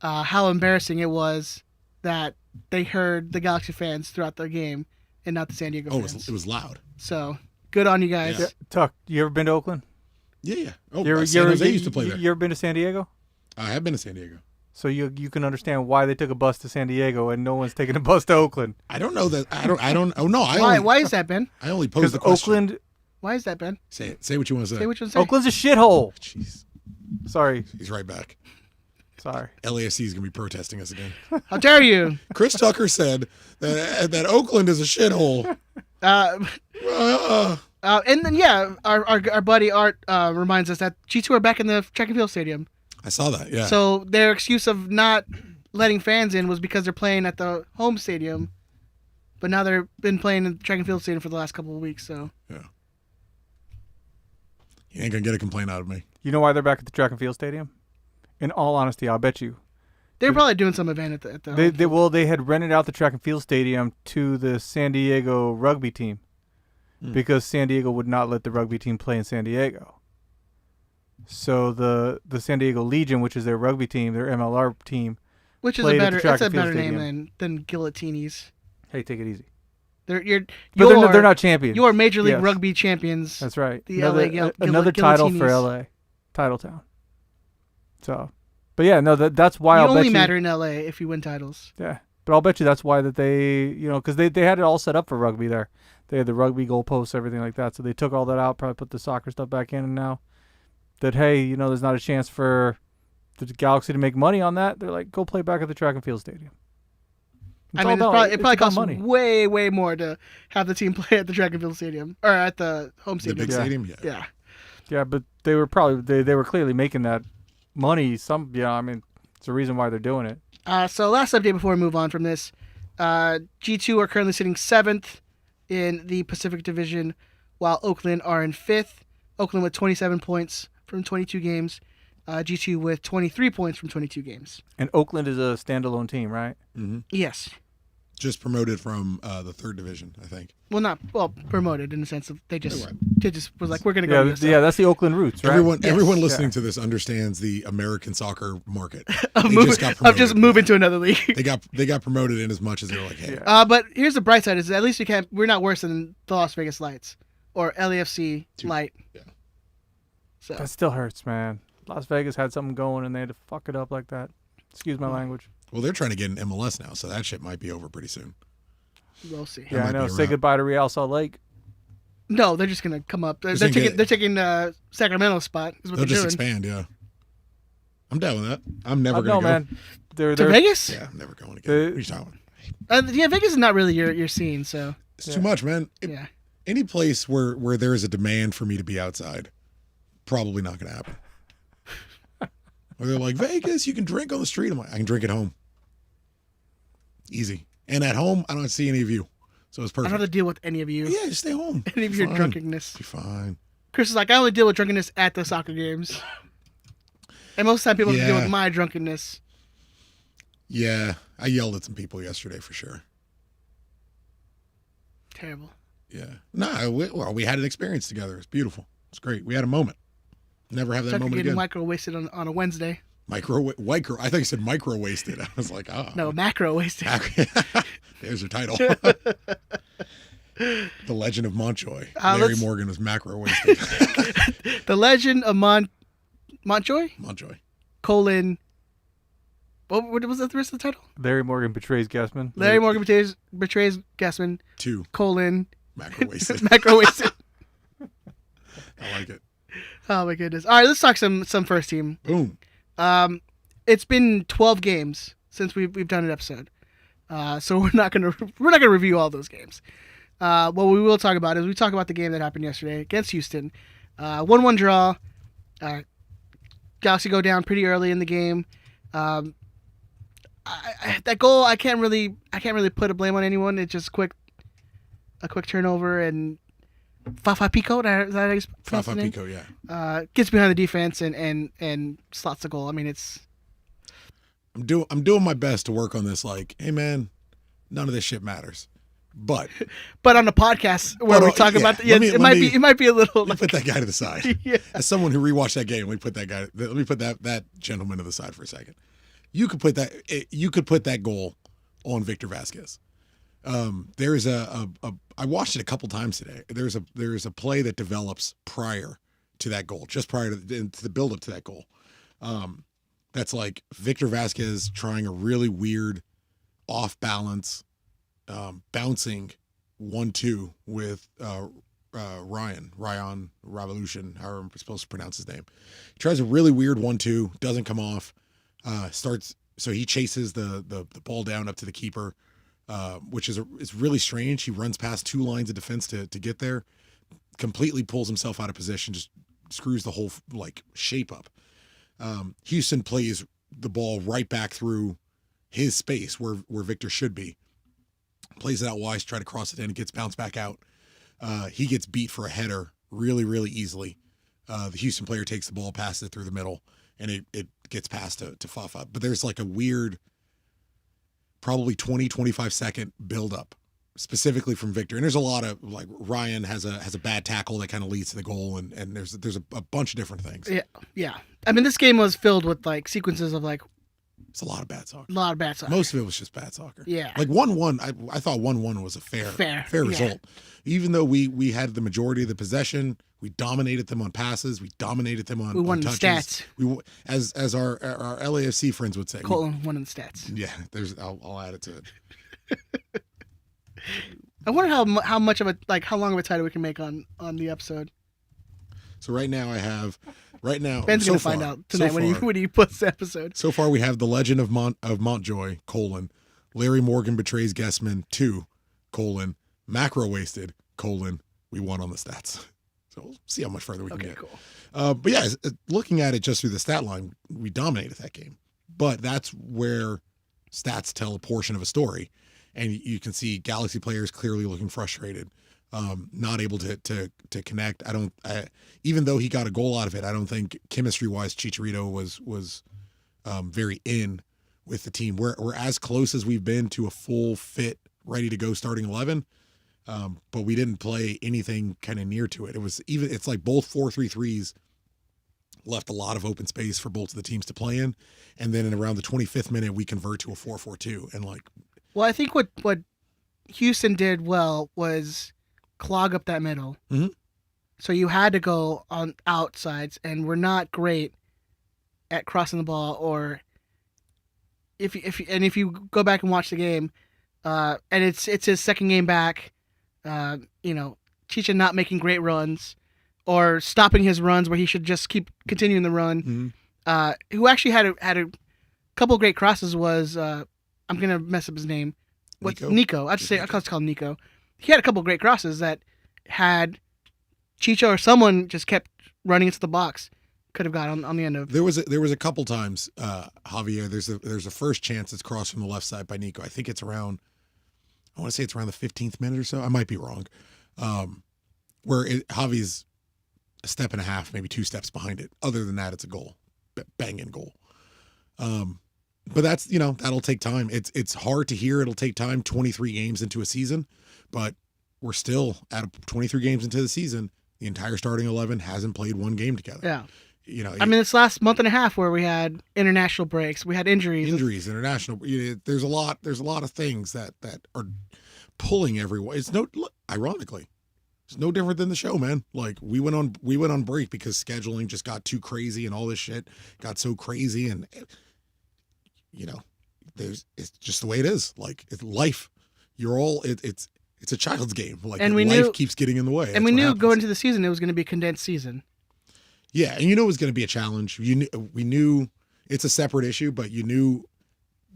how embarrassing it was that they heard the Galaxy fans throughout the game and not the San Diego fans. It was loud. So good on you guys. Yeah. Tuck, you ever been to Oakland? Yeah. Oh, San Jose used to play there. You ever been to San Diego? I have been to San Diego. So you can understand why they took a bus to San Diego and no one's taking a bus to Oakland. I don't know that. I don't. Oh no. Why is that, Ben? I only posed the question. Oakland. Why is that, Ben? Say it. Say what you want to say. Say what you want to say. Oakland's a shithole. Jeez. Sorry. He's right back. Sorry. LAFC is gonna be protesting us again. How dare you? Chris Tucker said that Oakland is a shithole. And then our buddy Art reminds us that G2 are back in the track and field stadium. I saw that. Yeah. So their excuse of not letting fans in was because they're playing at the home stadium, but now they've been playing in the track and field stadium for the last couple of weeks. So yeah, you ain't gonna get a complaint out of me. You know why they're back at the track and field stadium? In all honesty, I'll bet you. they're probably doing some event at the they had rented out the track and field stadium to the San Diego rugby team because San Diego would not let the rugby team play in San Diego. So the San Diego Legion, which is their rugby team, their MLR team, which is a better name than Guillotines. Hey, take it easy. They're not champions. You are Major League Rugby champions. That's right. The another title for LA, Title Town. So, but yeah, no, that's why you only matter in LA if you win titles. Yeah, but I'll bet you that's why that they, because they had it all set up for rugby there. They had the rugby goalposts, everything like that. So they took all that out, probably put the soccer stuff back in, and now that there's not a chance for the Galaxy to make money on that, they're like, go play back at the track and field stadium. It probably costs money. Way more to have the team play at the track and field stadium or at the home stadium. The big stadium, yeah. Yeah, but they were clearly making that money. It's the reason why they're doing it. So last update before we move on from this, G2 are currently sitting 7th in the Pacific Division, while Oakland are in 5th. Oakland with 27 points from 22 games. G2 with 23 points from 22 games. And Oakland is a standalone team, right? Mm-hmm. Yes. Just promoted from the 3rd division, I think. Well, promoted in the sense of they just was like, we're going to go. Yeah, that's the Oakland roots, right? Everyone listening to this understands the American soccer market. of just moving to another league. They got promoted in as much as they were like, hey. But here's the bright side: is at least we're not worse than the Las Vegas Lights or LAFC Light. Yeah. So that still hurts, man. Las Vegas had something going and they had to fuck it up like that. Excuse my language. Well, they're trying to get an MLS now, so that shit might be over pretty soon. We'll see. Yeah, I know. Say goodbye to Real Salt Lake. No, they're just gonna come up. They're taking Sacramento's spot. Is what they'll they're just doing. expand. Yeah, I'm down with that. I'm never gonna go. Man. To Vegas? Yeah, I'm never going again. What are you talking about? Vegas is not really your scene, so it's too much, man. Any place where there is a demand for me to be outside, probably not gonna happen. Or they're like, Vegas, you can drink on the street. I'm like, I can drink at home. Easy. And at home, I don't see any of you. So it's perfect. I don't have to deal with any of you. Yeah, just stay home. Any of your drunkenness. Be fine. Chris is like, I only deal with drunkenness at the soccer games. And most of the time people have to deal with my drunkenness. Yeah. I yelled at some people yesterday for sure. Terrible. Yeah. No, we had an experience together. It's beautiful. It's great. We had a moment. Never have that moment again. Getting micro-wasted on a Wednesday. I thought you said micro-wasted. I was like, No, macro-wasted. There's your title. The Legend of Montjoy. Larry Morgan was macro-wasted. The Legend of Montjoy? Montjoy. Colon. what was the rest of the title? Larry Morgan betrays Guessman. Larry Morgan betrays Guessman. 2. Macro wasted. Macro wasted. I like it. Oh my goodness! All right, let's talk some first team. Boom. It's been 12 games since we've done an episode, so we're not gonna review all those games. What we will talk about is we talk about the game that happened yesterday against Houston, 1-1 draw. Galaxy go down pretty early in the game. That goal, I can't really put a blame on anyone. It's just a quick turnover and Fafa Pico. Is that how you pronounce Fafa the name? Pico, yeah. Gets behind the defense and slots the goal. I mean, it's. I'm doing my best to work on this. Like, hey man, none of this shit matters. But on the podcast where we talk about it might be a little. Let me put that guy to the side. Yeah. As someone who rewatched that game, let me put that gentleman to the side for a second. You could put that goal on Victor Vasquez. There's I watched it a couple times today. There's a play that develops prior to that goal, just prior to the build up to that goal. That's like Victor Vasquez trying a really weird off balance bouncing 1-2 with Ryan Revolution, however I'm supposed to pronounce his name. He tries a really weird 1-2, doesn't come off. So he chases the ball down up to the keeper, which is really strange. He runs past 2 lines of defense to get there, completely pulls himself out of position, just screws the whole like shape up. Houston plays the ball right back through his space where Victor should be. Plays it out wide, try to cross it in, it gets bounced back out. He gets beat for a header really, really easily. The Houston player takes the ball, passes it through the middle, and it gets passed to Fafa. But there's like a weird, probably 20, 25 second buildup, specifically from Victor. And there's a lot of, like, Ryan has a bad tackle that kind of leads to the goal, and there's a bunch of different things. Yeah. I mean, this game was filled with like sequences of like. It's a lot of bad soccer. Most of it was just bad soccer. Yeah. Like 1-1, I thought 1-1 was a fair result. Even though we had the majority of the possession, we dominated them on passes, we dominated them on touches. Stats. We as our LAFC friends would say. Colin won in the stats. Yeah, I'll add it to it. I wonder how much of how long of a title we can make on the episode. So right now Ben's gonna find out tonight when he puts the episode. So far we have The Legend of Montjoy, Larry Morgan betrays Guessman 2, macro wasted, we won on the stats. So we'll see how much further we can get. Cool. But yeah, looking at it just through the stat line, we dominated that game. But that's where stats tell a portion of a story. And you can see Galaxy players clearly looking frustrated. Not able to connect. Even though he got a goal out of it, I don't think chemistry-wise Chicharito was very in with the team. We're as close as we've been to a full fit, ready to go starting 11, but we didn't play anything kind of near to it. It's like both 4-3-3s left a lot of open space for both of the teams to play in, and then in around the 25th minute we convert to a 4-4-2 and like. Well, I think what Houston did well was clog up that middle. Mm-hmm. So you had to go on outsides, and we're not great at crossing the ball. Or if you go back and watch the game, and it's his second game back, Chicha not making great runs, or stopping his runs where he should just keep continuing the run. Mm-hmm. Who actually had a couple of great crosses was I'm gonna mess up his name. What's Nico? I'll call him Nico. He had a couple of great crosses that had Chicho or someone just kept running into the box. Could have got on the end of. There was a couple times, Javier. There's a first chance that's crossed from the left side by Nico. I think it's around. I want to say it's around the 15th minute or so. I might be wrong. Where Javi's a step and a half, maybe 2 steps behind it. Other than that, it's a goal, banging goal. But that's, that'll take time. It's hard to hear. It'll take time. 23 games into a season, but we're still at 23 games into the season. The entire starting 11 hasn't played one game together. Yeah. This last month and a half where we had international breaks, we had injuries. International. There's a lot of things that are pulling everyone. Ironically, it's no different than the show, man. Like we went on break because scheduling just got too crazy and all this shit got so crazy, and it's just the way it is. Like it's life. It's a child's game. Like And we life knew- keeps getting in the way. And we That's what knew happens. going into the season it was going to be a condensed season. Yeah, and it was going to be a challenge. We knew it's a separate issue, but you knew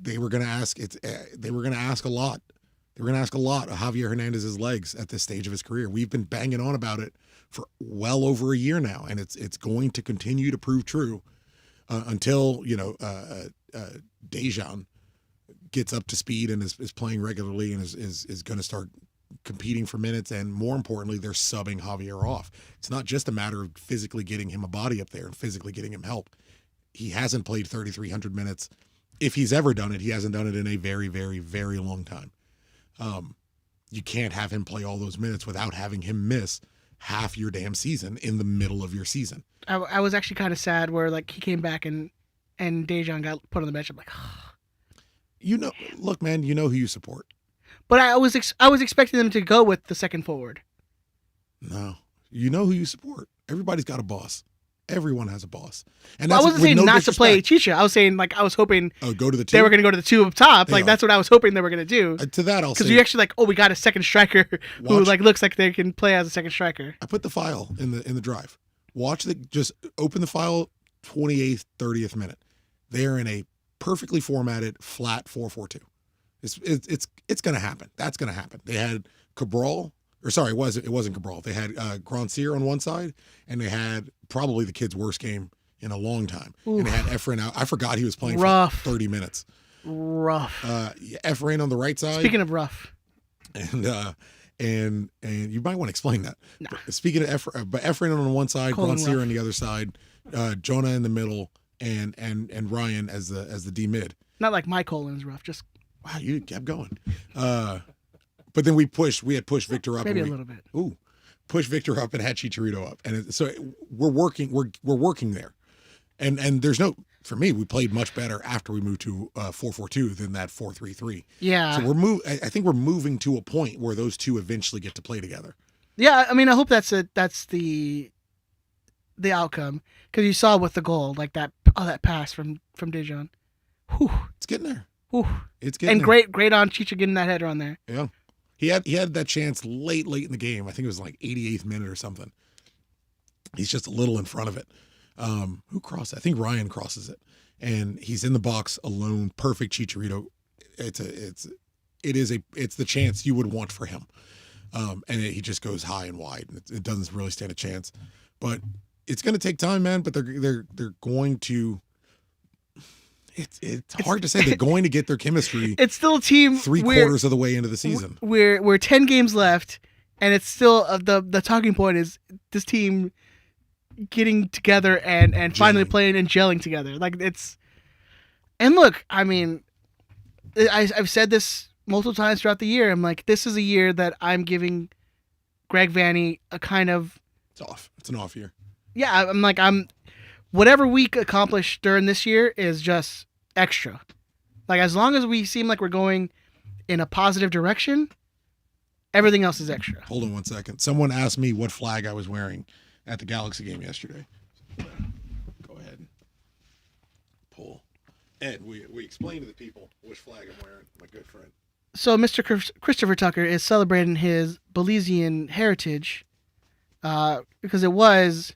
they were going to ask. They were going to ask a lot. They were going to ask a lot of Javier Hernandez's legs at this stage of his career. We've been banging on about it for well over a year now, and it's going to continue to prove true until Dejan gets up to speed and is playing regularly and is going to start competing for minutes, and more importantly, they're subbing Javier off. It's not just a matter of physically getting him a body up there and physically getting him help. He hasn't played 3,300 minutes. If he's ever done it, he hasn't done it in a very, very, very long time. You can't have him play all those minutes without having him miss half your damn season in the middle of your season. I was actually kind of sad where like he came back and Dejan got put on the bench. I'm like, Look, man, you know who you support. but I was expecting them to go with the second forward. No, you know who you support. Everybody's got a boss. Everyone has a boss. And Well, I wasn't with saying no not to play disrespect. Chicha. I was saying like I was hoping Go to the two. they were going to go to the two up top. Like Yeah. that's what I was hoping they were going to do. To that, I'll say. Because you actually like, we got a second striker who Watch- like looks like they can play as a second striker. I put the file in the drive. Just open the file 28th, 30th minute. They're in a perfectly formatted flat 4-4-2. It's going to happen. That's going to happen. They had Cabral, or sorry, it wasn't Cabral. They had Grancier on one side, and they had probably the kid's worst game in a long time. And they had Efrain out. I forgot he was playing Rough. for 30 minutes. Rough. Efrain on the right side. Speaking of rough, and you might want to explain that. Nah. Speaking of Efrain on one side, Colin Grancier rough. on the other side, Jonah in the middle, and Ryan as the D mid. not like my colon is rough, just Wow, you kept going. But then we had pushed Victor up. maybe a and little bit. Push Victor up and had Chicharito up, and so we're working there, and there's no, for me, we played much better after we moved to 4-4-2 than that 4-3-3. Yeah. So I think we're moving to a point where those two eventually get to play together. Yeah, I mean, I hope that's the outcome, because you saw with the goal, like that pass from Dejan. Whew. It's getting there. Whew. It's getting And there. great on Chicha getting that header on there. Yeah. He had that chance late in the game. I think it was like 88th minute or something. He's just a little in front of it. Who crossed it? I think Ryan crosses it. And he's in the box alone. Perfect Chicharito. It's the chance you would want for him. He just goes high and wide. And it doesn't really stand a chance. But it's going to take time, man, but they're going to. It's hard to say. They're going to get their chemistry. It's still a team. Three-quarters of the way into the season. We're 10 games left, and it's still the talking point is this team getting together and finally Gelling. playing and gelling together. Like it's. And look, I mean, I've said this multiple times throughout the year. I'm like, this is a year that I'm giving Greg Vanney a kind of. It's off. It's an off year. Yeah, I'm like whatever we accomplish during this year is just extra. Like as long as we seem like we're going in a positive direction, everything else is extra. Hold on one second. Someone asked me what flag I was wearing at the Galaxy game yesterday. Go ahead and pull. Ed, we explain to the people which flag I'm wearing, my good friend. So Mr. Christopher Tucker is celebrating his Belizean heritage because it was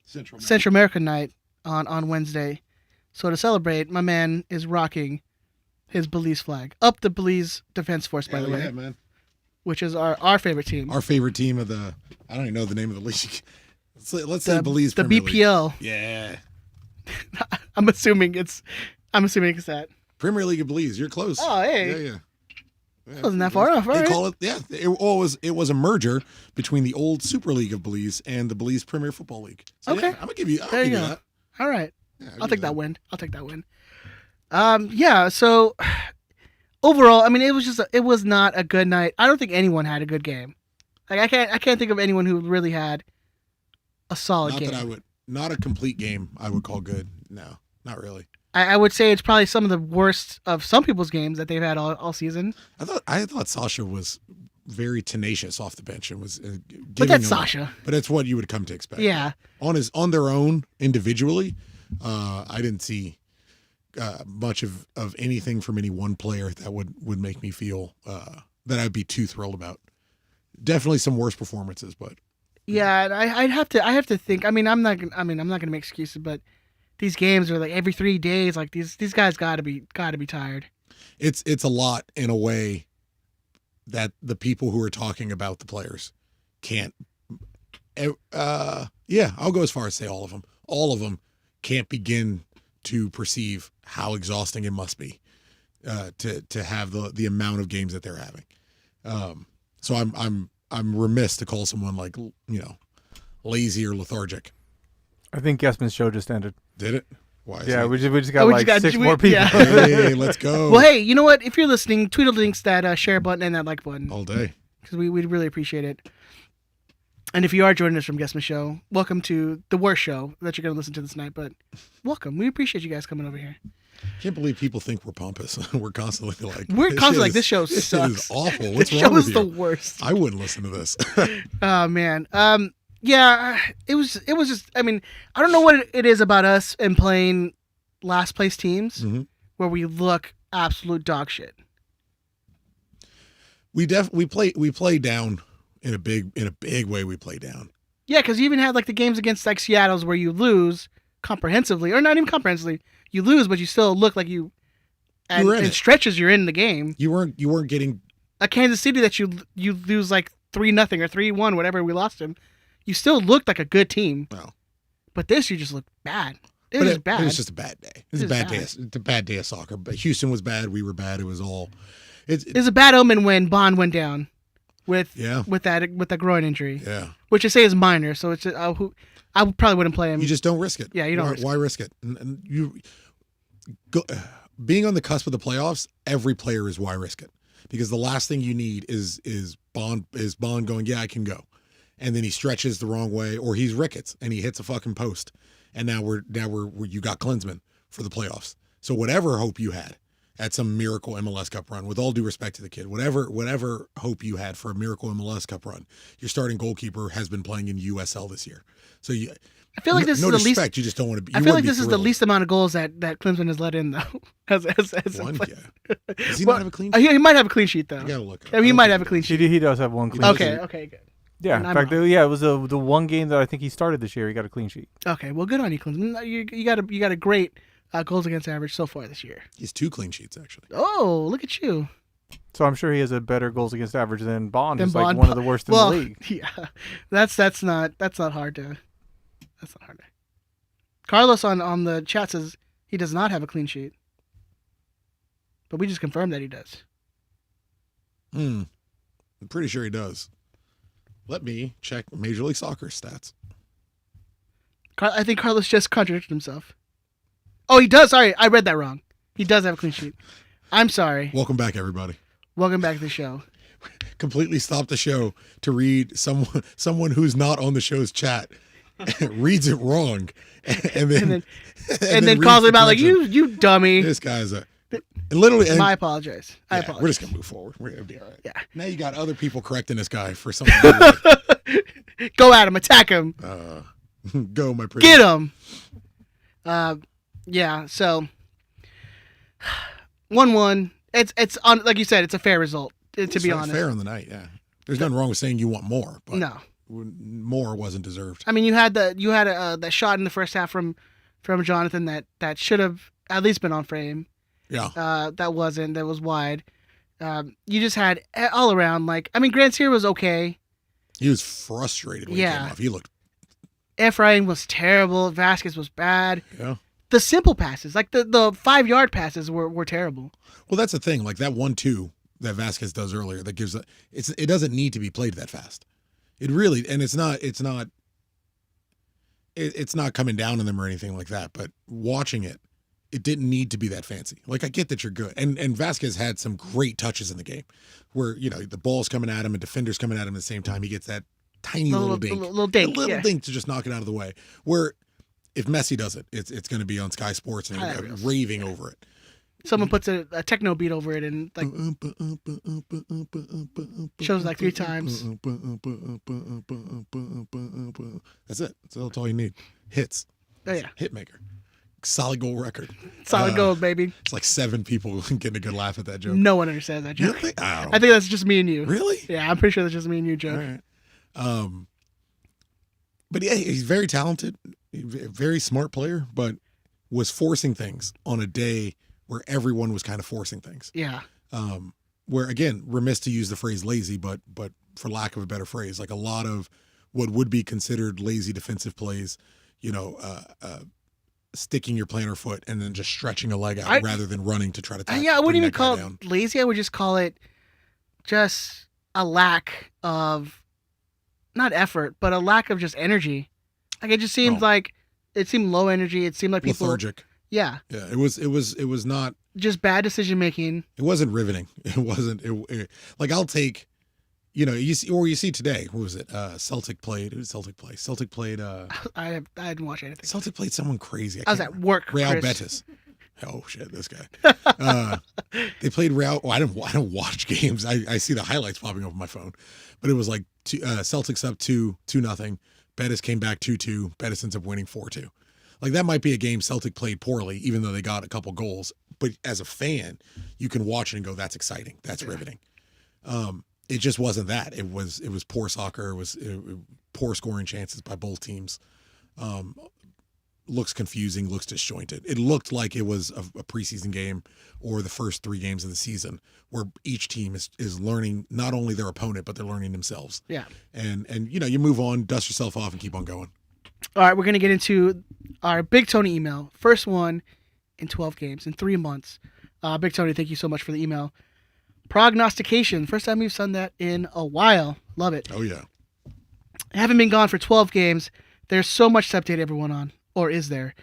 Central American night on Wednesday. So to celebrate, my man is rocking his Belize flag. Up the Belize Defense Force, by the way. Yeah, man. Which is our favorite team. Our favorite team of the, I don't even know the name of the league. Let's say Belize The Premier League. BPL. Yeah. I'm assuming it's that. Premier League of Belize. You're close. Oh, hey. Yeah. Wasn't that far off, all They right. call it, yeah. It was a merger between the old Super League of Belize and the Belize Premier Football League. So Okay. yeah, I'm gonna give you. There you go. that. All right. Yeah, I'll take that win. Yeah, so overall, I mean, it was not a good night. I don't think anyone had a good game. Like I can't think of anyone who really had a solid Not game. that I would. Not a complete game. I would call good. No, not really. I would say it's probably some of the worst of some people's games that they've had all season. I thought Sasha was very tenacious off the bench and was giving But that's them- Sasha. But that's what you would come to expect. Yeah. On their own individually, I didn't see much of anything from any one player that would make me feel that I'd be too thrilled about. Definitely some worse performances, but yeah, and I have to think. I'm not gonna make excuses, but these games are like every 3 days. Like these guys gotta be tired. It's a lot in a way that the people who are talking about the players can't. Yeah, I'll go as far as say all of them. All of them can't begin to perceive how exhausting it must be to have the amount of games that they're having. So I'm remiss to call someone like lazy or lethargic. I think Guessman's show just ended. Did it? Why? Yeah, we just got six more people. Yeah. Hey, let's go. Well, hey, you know what? If you're listening, tweet a links that share button and that like button All day. because we'd really appreciate it. And if you are joining us from Guessman's show, welcome to the worst show that you're going to listen to this night. But welcome. We appreciate you guys coming over here. Can't believe people think we're pompous. We're constantly like This show sucks. This is awful. This What's show wrong with is you? the worst. I wouldn't listen to this. Oh man. Yeah. It was just. I mean, I don't know what it is about us and playing last place teams where we look absolute dog shit. We play down in a big way. We play down. Yeah, because you even had like the games against like Seattle's where you lose comprehensively, or not even comprehensively. You lose, but you still look like you. And in stretches, you're in the game. You weren't getting a Kansas City that you lose like 3-0 or 3-1, whatever we lost him. You still looked like a good team. Well, but this you just look bad. It was bad. It was just a bad day. It was a bad day. It's a bad day of soccer. But Houston was bad. We were bad. It was all. It was a bad omen when Bond went down. With that groin injury, which I say is minor, so it's I probably wouldn't play him. You just don't risk it. Yeah, you don't. Why risk it? And you go being on the cusp of the playoffs. Every player is why risk it, because the last thing you need is Bond going. Yeah, I can go, and then he stretches the wrong way, or he's Ricketts and he hits a fucking post, and now you got Klinsmann for the playoffs. So whatever hope you had at some miracle MLS Cup run, with all due respect to the kid, whatever hope you had for a miracle MLS Cup run, your starting goalkeeper has been playing in USL this year. So I feel like this is the least. You just don't want to be. I feel like this is the least amount of goals that Klinsmann has let in, though. As one, yeah. Does he not have a clean sheet? He might have a clean sheet, though. You gotta look. He might have a clean sheet. He does have one clean sheet. Okay, good. Yeah, in fact, it was the one game that I think he started this year. He got a clean sheet. Okay, well, good on you, Klinsmann. You got a great goals against average so far this year. He's 2 clean sheets actually. Oh, look at you! So I'm sure he has a better goals against average than Bond, who's like one of the worst in the league. Yeah, that's not hard to. That's not hard to. Carlos on the chat says he does not have a clean sheet, but we just confirmed that he does. I'm pretty sure he does. Let me check Major League Soccer stats. I think Carlos just contradicted himself. Oh, he does. Sorry, I read that wrong. He does have a clean sheet. I'm sorry. Welcome back, everybody. Welcome back to the show. Completely stopped the show to read someone who's not on the show's chat reads it wrong, and then calls him out like you dummy. This guy's literally. I apologize. We're just gonna move forward. We're gonna be all right. Yeah. Now you got other people correcting this guy for something. Go at him. Attack him. Go, my pretty. Get him. Yeah. So 1-1. It's on, like you said, it's a fair result. To be honest, fair on the night. Yeah. There's nothing wrong with saying you want more, but no, more wasn't deserved. I mean, you had that shot in the first half from Jonathan that should have at least been on frame. Yeah. That was wide. You just had all around, like, I mean, Grandsir was okay. He was frustrated when he came off. He looked. Efrain was terrible. Vasquez was bad. Yeah. The simple passes, like the 5-yard passes, were terrible. Well, that's the thing. Like that 1-2 that Vasquez does earlier, that gives it doesn't need to be played that fast. It really, and it's not coming down on them or anything like that. But watching it didn't need to be that fancy. Like, I get that you're good, and Vasquez had some great touches in the game, where the ball's coming at him and defenders coming at him at the same time. He gets that tiny little dink, dink to just knock it out of the way. Where if Messi does it, it's going to be on Sky Sports and raving over it. Someone puts a techno beat over it and like shows like 3 times. That's it. That's all you need. Hits. Oh yeah. Hit maker. solid gold record. Solid gold, baby. It's like 7 people getting a good laugh at that joke. No one understands that You joke. don't think? I think that's just me and you. Really? Yeah, I'm pretty sure that's just me and you joke. All right. But yeah, he's very talented, very smart player, but was forcing things on a day where everyone was kind of forcing things. Yeah. Where again, remiss to use the phrase lazy, but for lack of a better phrase, like a lot of what would be considered lazy defensive plays, sticking your plantar foot and then just stretching a leg out rather than running to try to yeah, I wouldn't even call it down. lazy. I would just call it just a lack of, not effort, but a lack of just energy. Like it just seemed like it seemed low energy. It seemed like people lethargic. Yeah. Yeah, it was not just bad decision making. It wasn't riveting. It wasn't like I'll take, you see today. What was it? Celtic played. Who did Celtic play? Celtic played. I didn't watch anything. Celtic played someone crazy. I was at work. Real Chris. Betis. Oh shit, this guy. They played Real. I don't watch games. I see the highlights popping up on my phone, but it was like Celtics up 2-0. Betis came back 2-2. Betis ends up winning 4-2. Like that might be a game Celtic played poorly, even though they got a couple goals. But as a fan, you can watch it and go, "That's exciting. That's riveting." It just wasn't that. It was poor soccer. It was poor scoring chances by both teams. Looks confusing. Looks disjointed. It looked like it was a preseason game or the first 3 games of the season, where each team is learning not only their opponent but they're learning themselves. Yeah. And you move on, dust yourself off, and keep on going. All right, we're going to get into our Big Tony email. First one in 12 games, in 3 months. Big Tony, thank you so much for the email. Prognostication. First time we've done that in a while. Love it. Oh, yeah. Having been gone for 12 games, there's so much to update everyone on. Or is there?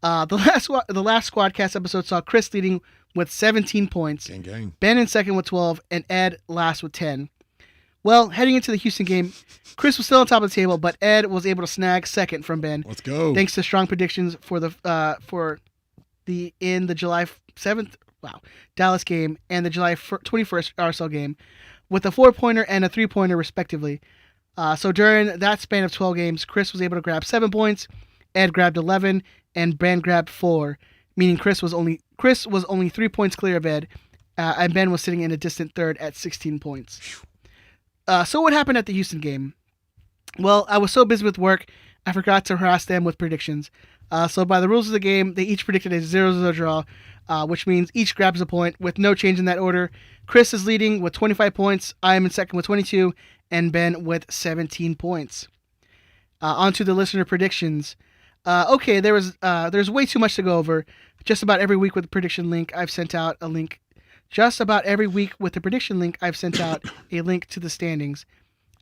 The last Squadcast episode saw Chris leading with 17 points. Gang, gang. Ben in second with 12, and Ed last with 10. Well, heading into the Houston game, Chris was still on top of the table, but Ed was able to snag second from Ben. Let's go. Thanks to strong predictions for the July 7th Dallas game and the July 21st RSL game, with a 4-pointer and a 3-pointer respectively. So during that span of 12 games, Chris was able to grab 7 points, Ed grabbed 11, and Ben grabbed 4, meaning Chris was only 3 points clear of Ed, and Ben was sitting in a distant third at 16 points. So what happened at the Houston game? Well, I was so busy with work, I forgot to harass them with predictions. So by the rules of the game, they each predicted a 0-0 draw, which means each grabs a point with no change in that order. Chris is leading with 25 points. I am in second with 22, and Ben with 17 points. On to the listener predictions. Okay, there's way too much to go over. Just about every week with the prediction link, I've sent out a link. Just about every week with the prediction link, I've sent out a link to the standings.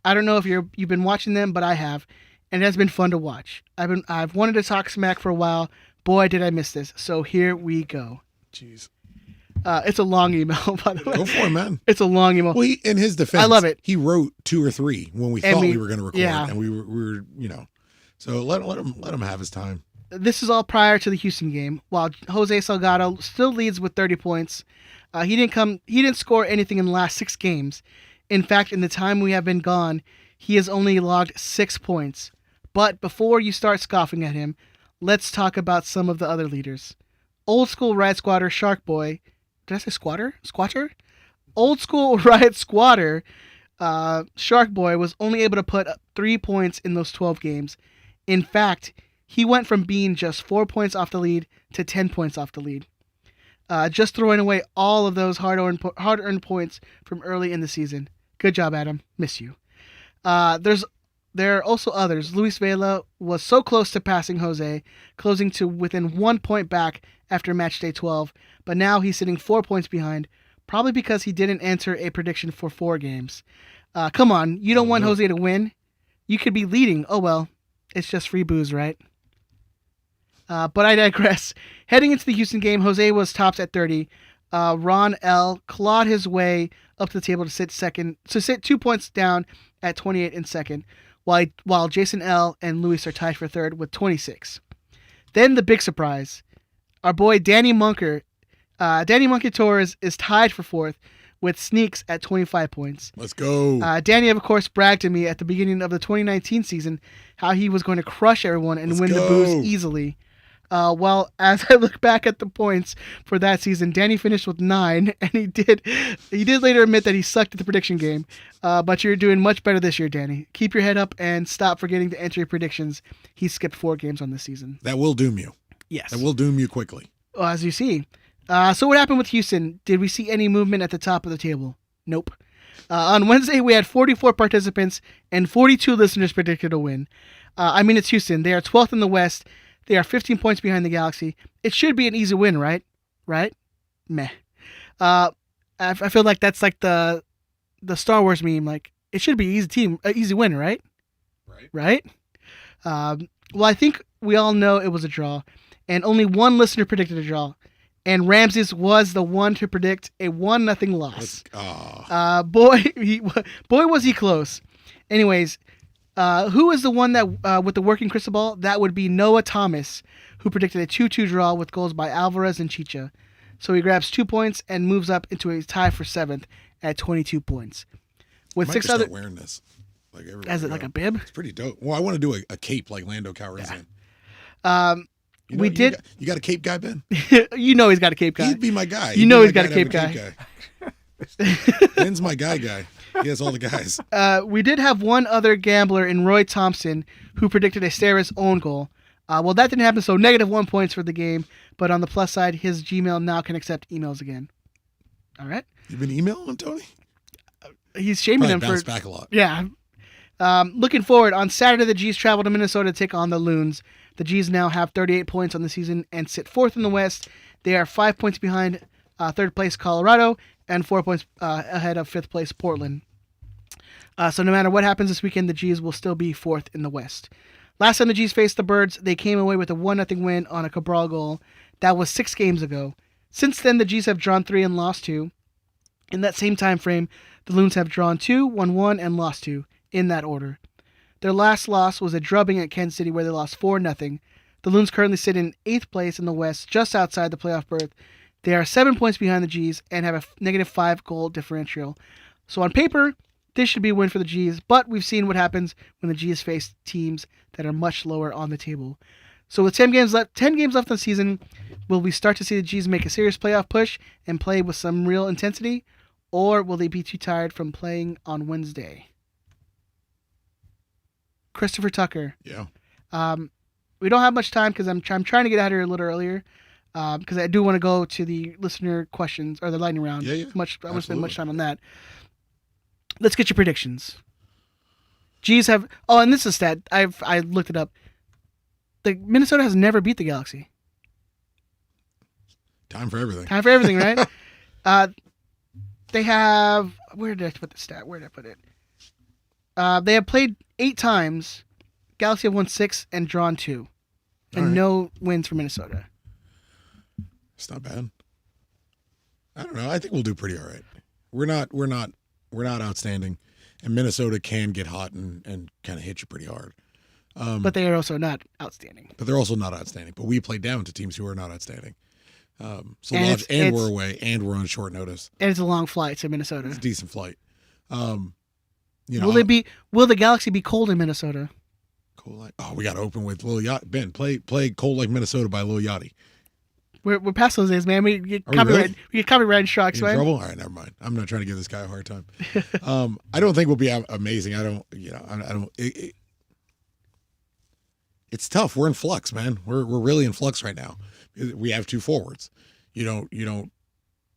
I don't know if you've been watching them, but I have, and it has been fun to watch. I've wanted to talk smack for a while. Boy, did I miss this. So here we go. Jeez. It's a long email, by the way. Go for it, man. It's a long email. Well, in his defense, I love it. He wrote 2 or 3 when we thought we were going to record, yeah. and we were, So let him have his time. This is all prior to the Houston game. While Jose Salgado still leads with 30 points, he didn't score anything in the last 6 games. In fact, in the time we have been gone, he has only logged 6 points. But before you start scoffing at him, let's talk about some of the other leaders. Old school Riot Squatter Shark Boy. Did I say squatter? Squatter? Old school Riot Squatter Shark Boy was only able to put up 3 points in those 12 games. In fact, he went from being just 4 points off the lead to 10 points off the lead. Just throwing away all of those hard-earned points from early in the season. Good job, Adam. Miss you. There are also others. Luis Vela was so close to passing Jose, closing to within 1 point back after match day 12, but now he's sitting 4 points behind, probably because he didn't enter a prediction for 4 games. Come on, you don't want Jose to win? You could be leading. Oh well, it's just free booze, right? But I digress. Heading into the Houston game, Jose was tops at 30. Ron L. clawed his way up to the table to sit 2 points down at 28 in second, while Jason L. and Luis are tied for third with 26. Then the big surprise. Our boy Danny Munker Torres is tied for fourth with Sneaks at 25 points. Let's go. Danny, of course, bragged to me at the beginning of the 2019 season how he was going to crush everyone and win the booze easily. Well, as I look back at the points for that season, Danny finished with 9, and he did later admit that he sucked at the prediction game. But you're doing much better this year, Danny. Keep your head up and stop forgetting to enter your predictions. He skipped 4 games on this season. That will doom you. Yes. That will doom you quickly. Well, as you see. So what happened with Houston? Did we see any movement at the top of the table? Nope. On Wednesday, we had 44 participants and 42 listeners predicted a win. It's Houston. They are 12th in the West. They are 15 points behind the Galaxy. It should be an easy win, right? Right? Meh. I feel like that's like the Star Wars meme. Like, it should be easy win, right? Right? Well, I think we all know it was a draw, and only one listener predicted a draw, and Ramses was the one to predict a 1-0 loss. Boy, was he close. Anyways, who is the one that with the working crystal ball? That would be Noah Thomas, who predicted a 2-2 draw with goals by Alvarez and Chicha. So he grabs 2 points and moves up into a tie for 7th at 22 points. With I might 6 just other start wearing this. Like as it like a bib. It's pretty dope. Well, I want to do a cape like Lando Calrissian. You got a cape guy, Ben? You know he's got a cape guy. He'd be my guy. You know he's got a cape guy. Ben's my guy. He has all the guys. We did have one other gambler in Roy Thompson who predicted a Steris own goal. Well, that didn't happen, so -1 points for the game. But on the plus side, his Gmail now can accept emails again. All right. You've been emailing him, Tony? He's shaming Probably him for bounced back a lot. Yeah. Looking forward, on Saturday, the G's travel to Minnesota to take on the Loons. The G's now have 38 points on the season and sit 4th in the West. They are 5 points behind 3rd place Colorado and 4 points ahead of 5th place Portland. So no matter what happens this weekend, the G's will still be 4th in the West. Last time the G's faced the Birds, they came away with a 1-0 win on a Cabral goal. That was 6 games ago. Since then, the G's have drawn 3 and lost 2. In that same time frame, the Loons have drawn 2, won 1, and lost 2, in that order. Their last loss was a drubbing at Kansas City where they lost 4-0. The Loons currently sit in 8th place in the West, just outside the playoff berth. They are 7 points behind the G's and have a -5 goal differential. So on paper, this should be a win for the G's, but we've seen what happens when the G's face teams that are much lower on the table. So with 10 games left in the season, will we start to see the G's make a serious playoff push and play with some real intensity, or will they be too tired from playing on Wednesday? Christopher Tucker. Yeah. We don't have much time because I'm trying to get out of here a little earlier because I do want to go to the listener questions or the lightning round. Yeah. I want to spend much time on that. Let's get your predictions. G's have... Oh, and this is a stat. I looked it up. The Minnesota has never beat the Galaxy. Time for everything. Time for everything, right? They have... Where did I put the stat? Where did I put it? They have played 8 times. Galaxy have won 6 and drawn 2. And no wins for Minnesota. It's not bad. I don't know. I think we'll do pretty all right. We're not outstanding. And Minnesota can get hot and kind of hit you pretty hard. But they are also not outstanding. But they're also not outstanding. But we play down to teams who are not outstanding. We're away, and we're on short notice. And it's a long flight to Minnesota. It's a decent flight. Will the Galaxy be cold in Minnesota? Cold we got to open with Lil Yachty. Ben, play Cold Like Minnesota by Lil Yachty. We're past those days, man. We get copyright strikes, right? Trouble? All right, never mind. I'm not trying to give this guy a hard time. I don't think we'll be amazing. I don't. It's tough. We're in flux, man. We're really in flux right now. We have 2 forwards. You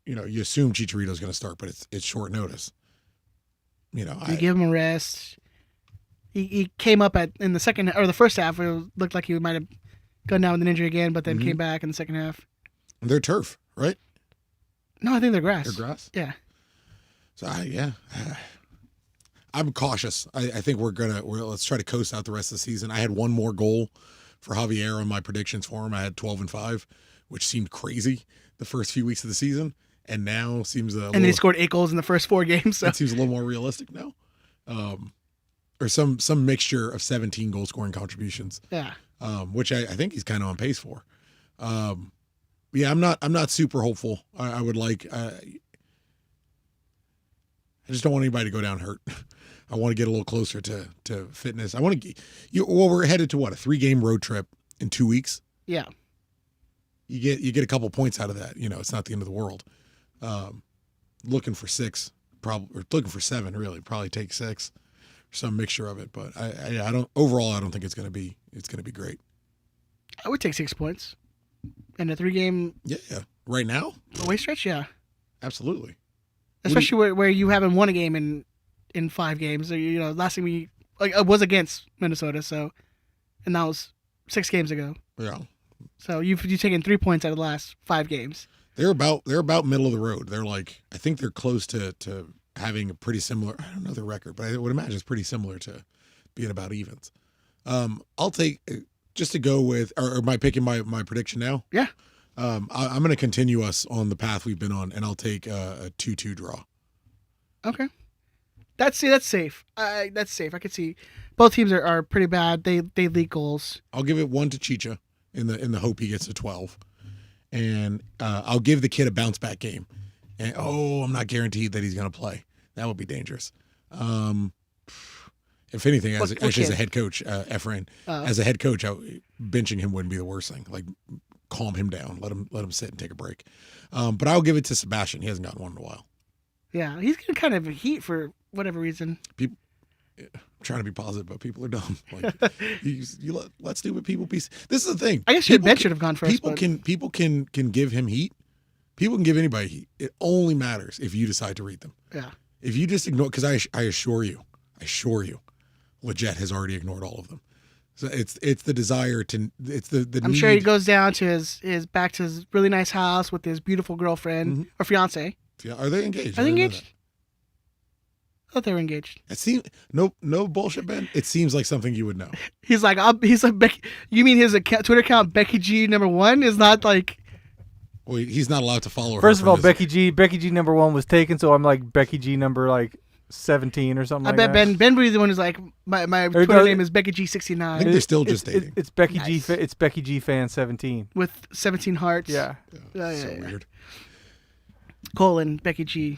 assume Chicharito's going to start, but it's short notice. You give him a rest. He came up in the second or the first half. It looked like he might have gone down with an injury again, but then came back in the second half. They're turf, right? No, I think they're grass. They're grass? Yeah. So, I'm cautious. I think let's try to coast out the rest of the season. I had one more goal for Javier on my predictions for him. I had 12-5, which seemed crazy the first few weeks of the season, and now seems then he scored 8 goals in the first 4 games. So it seems a little more realistic now, or some mixture of 17 goal scoring contributions. Yeah. Which I think he's kind of on pace for. I'm not super hopeful. I would like. I just don't want anybody to go down hurt. I want to get a little closer to fitness. I want to. We're headed to what, a 3-game road trip in 2 weeks. Yeah. you get a couple points out of that. It's not the end of the world. Looking for 6, probably, or looking for 7, really. Probably take 6, some mixture of it. But I don't. Overall, I don't think it's gonna be great. I would take 6 points in a 3-game. Yeah. Right now, away stretch. Yeah, absolutely. Especially where you haven't won a game in 5 games. Last thing we was against Minnesota. And that was 6 games ago. Yeah. So you've taken 3 points out of the last 5 games. They're about middle of the road. They're I think they're close to having a pretty similar. I don't know their record, but I would imagine it's pretty similar to being about evens. I'll take just to go with, or am I picking my prediction now? Yeah. I'm going to continue us on the path we've been on, and I'll take a 2-2 draw. Okay. That's safe. That's safe. I could see both teams are pretty bad. They leak goals. I'll give it 1 to Chicha in the hope he gets to 12, and I'll give the kid a bounce back game. And I'm not guaranteed that he's going to play. That would be dangerous. If anything, as a head coach, Efrain, as a head coach, benching him wouldn't be the worst thing. Like, calm him down, let him sit and take a break. But I'll give it to Sebastian. He hasn't gotten one in a while. Yeah, he's getting kind of heat for whatever reason. People, I'm trying to be positive, but people are dumb. Like, you let stupid people be. This is the thing. I guess your bench should have gone first. People can give him heat. People can give anybody heat. It only matters if you decide to read them. Yeah. If you just ignore, because I assure you, Leggett has already ignored all of them. So it's the desire to, it's the I'm need. sure he goes down to his back to his really nice house with his beautiful girlfriend or fiance. Yeah, are they engaged? Are they engaged? I thought they were engaged. It seems no bullshit, Ben. It seems like something you would know. He's like Becky. You mean his Twitter account Becky G #1 is not like? Well, he's not allowed to follow her. First of all, Becky G #1 was taken, so I'm like Becky G number 17 or something. I bet Ben would be the one who's like my Twitter name is Becky G69. I think they're still just dating. It's Becky G. It's Becky G fan 17 with 17 hearts. Yeah. So weird. Colon Becky G.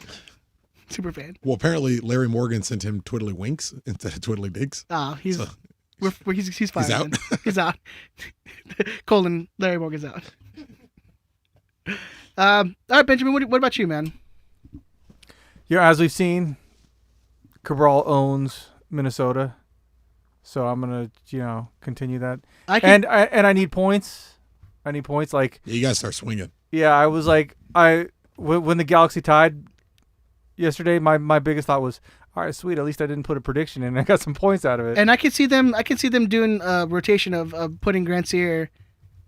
Super fan. Well, apparently Larry Morgan sent him twiddly winks instead of twiddly digs. He's fine. He's out. He's out. Colon Larry Morgan's out. All right, Benjamin. What about you, man? Yeah, as we've seen, Cabral owns Minnesota, so I'm gonna continue that. And I need points. I need points. You gotta start swinging. Yeah, I was when the Galaxy tied yesterday, my biggest thought was, all right, sweet. At least I didn't put a prediction in. I got some points out of it. And I could see them doing a rotation of putting Grandsir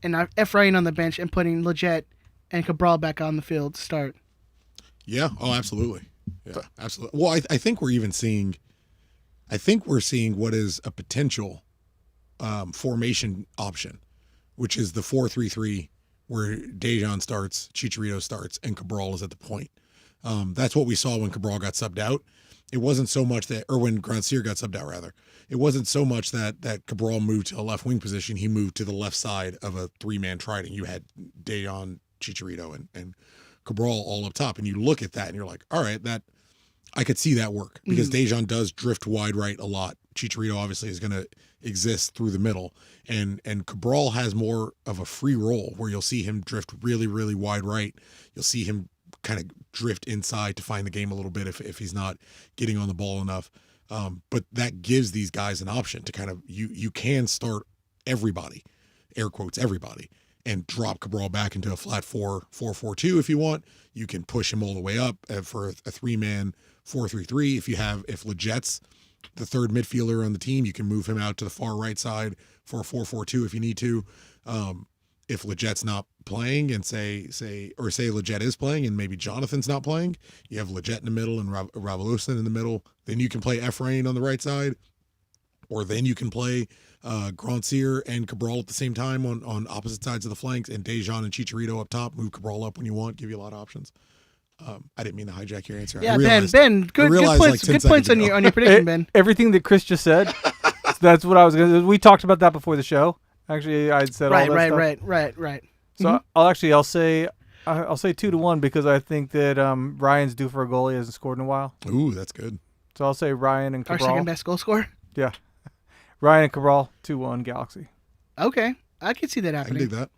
and Efrain on the bench and putting Leggett and Cabral back on the field to start. Yeah. Oh, absolutely. Yeah, absolutely. Well, I think we're even seeing. I think we're seeing what is a potential formation option, which is the 4-3-3, where Dejan starts, Chicharito starts, and Cabral is at the point. That's what we saw when Cabral got subbed out. It wasn't so much that, or when Grandsir got subbed out, rather. It wasn't so much that Cabral moved to a left wing position. He moved to the left side of a 3-man trident. You had Dejan, Chicharito, and Cabral all up top. And you look at that and you're like, all right, that I could see that work, because Dejan does drift wide right a lot. Chicharito obviously is going to exist through the middle, and Cabral has more of a free role where you'll see him drift really, really wide right. You'll see him kind of drift inside to find the game a little bit if he's not getting on the ball enough. But that gives these guys an option to kind of, you can start everybody, air quotes, everybody, and drop Cabral back into a flat 4-4-2 if you want. You can push him all the way up for a 3-man 4-3-3. If Leggett's the third midfielder on the team, you can move him out to the far right side for a 4-4-2 if you need to. If Leggett's not playing and say Leggett is playing and maybe Jonathan's not playing, you have Leggett in the middle and Ravalusin in the middle. Then you can play Efrain on the right side, or then you can play Grandsir and Cabral at the same time on opposite sides of the flanks, and Dejan and Chicharito up top. Move Cabral up when you want. Give you a lot of options. I didn't mean to hijack your answer. Yeah, Ben, good points. Good points on your prediction, Ben. Everything that Chris just said, that's what I was going to. We talked about that before the show. Actually, I'd said all that stuff. Right. So I'll say 2-1 because I think that Ryan's due for a goal. He hasn't scored in a while. Ooh, that's good. So I'll say Ryan and Cabral. Our second best goal scorer? Yeah. Ryan and Cabral, 2-1 Galaxy. Okay. I can see that happening. I can dig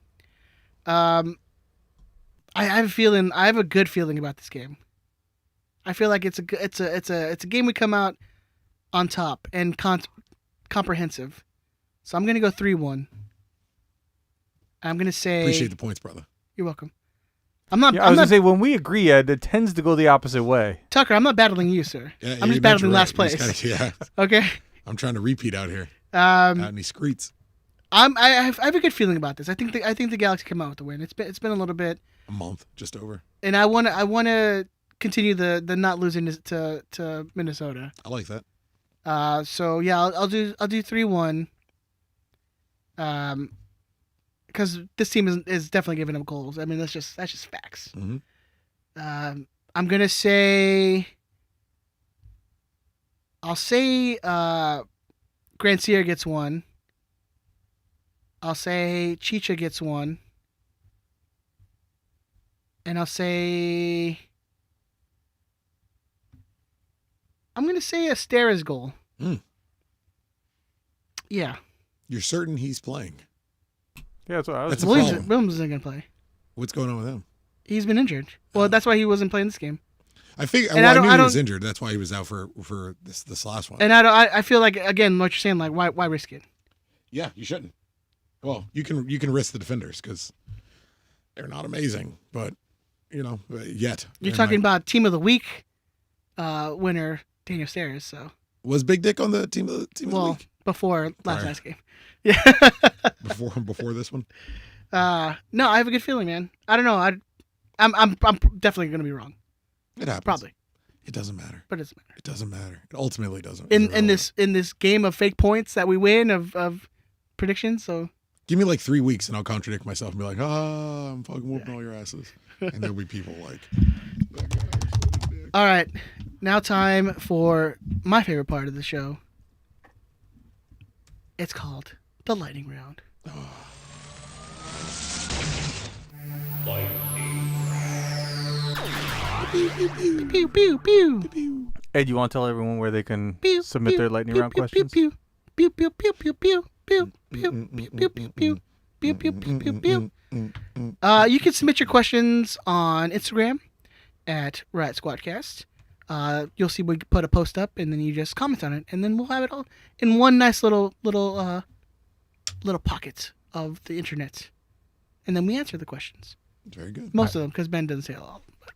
I have a feeling. I have a good feeling about this game. I feel like it's a game we come out on top and comprehensive. So I'm gonna go 3-1. I'm gonna say. Appreciate the points, brother. You're welcome. I'm not. Yeah, I was gonna say when we agree, Ed, it tends to go the opposite way. Tucker, I'm not battling you, sir. Yeah, I'm just battling last place. Yeah. Okay. I'm trying to repeat out here. Out in these streets. I have a good feeling about this. I think the Galaxy come out with the win. It's been a little bit. A month, just over. And I wanna continue the not losing to Minnesota. I like that. So yeah, I'll do 3-1. Because this team is definitely giving up goals. I mean, that's just facts. Mm-hmm. I'm gonna say. I'll say Granciera gets 1. I'll say Chicha gets 1. And I'll say. I'm gonna say Estera's goal. Mm. Yeah. You're certain he's playing? Yeah, that's what I was. That's a Williams problem. isn't gonna play. What's going on with him? He's been injured. Well, that's why he wasn't playing this game. I think. And Well, I knew I he was don't- injured. That's why he was out for this last one. And I feel like, again, what you're saying, like why risk it? Yeah, you shouldn't. Well, you can risk the defenders because they're not amazing, but yet You're talking about team of the week winner Daniel Steres. So was Big Dick on the team of the week before Prior. last game. Yeah. before this one. No, I have a good feeling, man. I don't know. I'm definitely gonna be wrong. It happens. Probably, It doesn't matter. but it doesn't matter. It doesn't matter. It ultimately doesn't. In this game of fake points that we win of predictions. So Give me like 3 weeks and I'll contradict myself and be like, I'm fucking whooping all your asses. And there'll be people like, that guy's such a dick. all right, now time for my favorite part of the show. It's called the lightning round. Pew pew pew. Ed, you want to tell everyone where they can Pew, submit pew, their lightning pew, round pew, questions? Pew pew pew pew pew pew pew pew pew pew pew pew pew pew pew. You can submit your questions on Instagram at Riot Squadcast. You'll see we put a post up, and then you just comment on it, and then we'll have it all in one nice little pocket of the internet, and then we answer the questions. Very good. Most of them, because Ben doesn't say a lot. But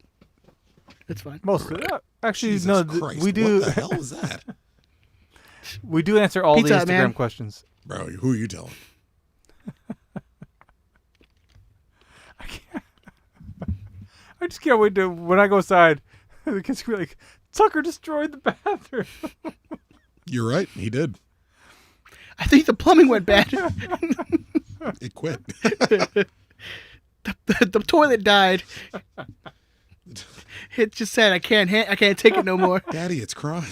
it's fine. Most of that. Actually, Jesus no. Christ, We do. What the hell is that? We do answer all Pizza the Hut, Instagram man. questions. Bro, who are you telling? I just can't wait to when I go outside. The kids can be like, "Tucker destroyed the bathroom." You're right. He did. I think the plumbing went bad. It quit. the toilet died. It just said, I can't take it no more. Daddy, it's crying.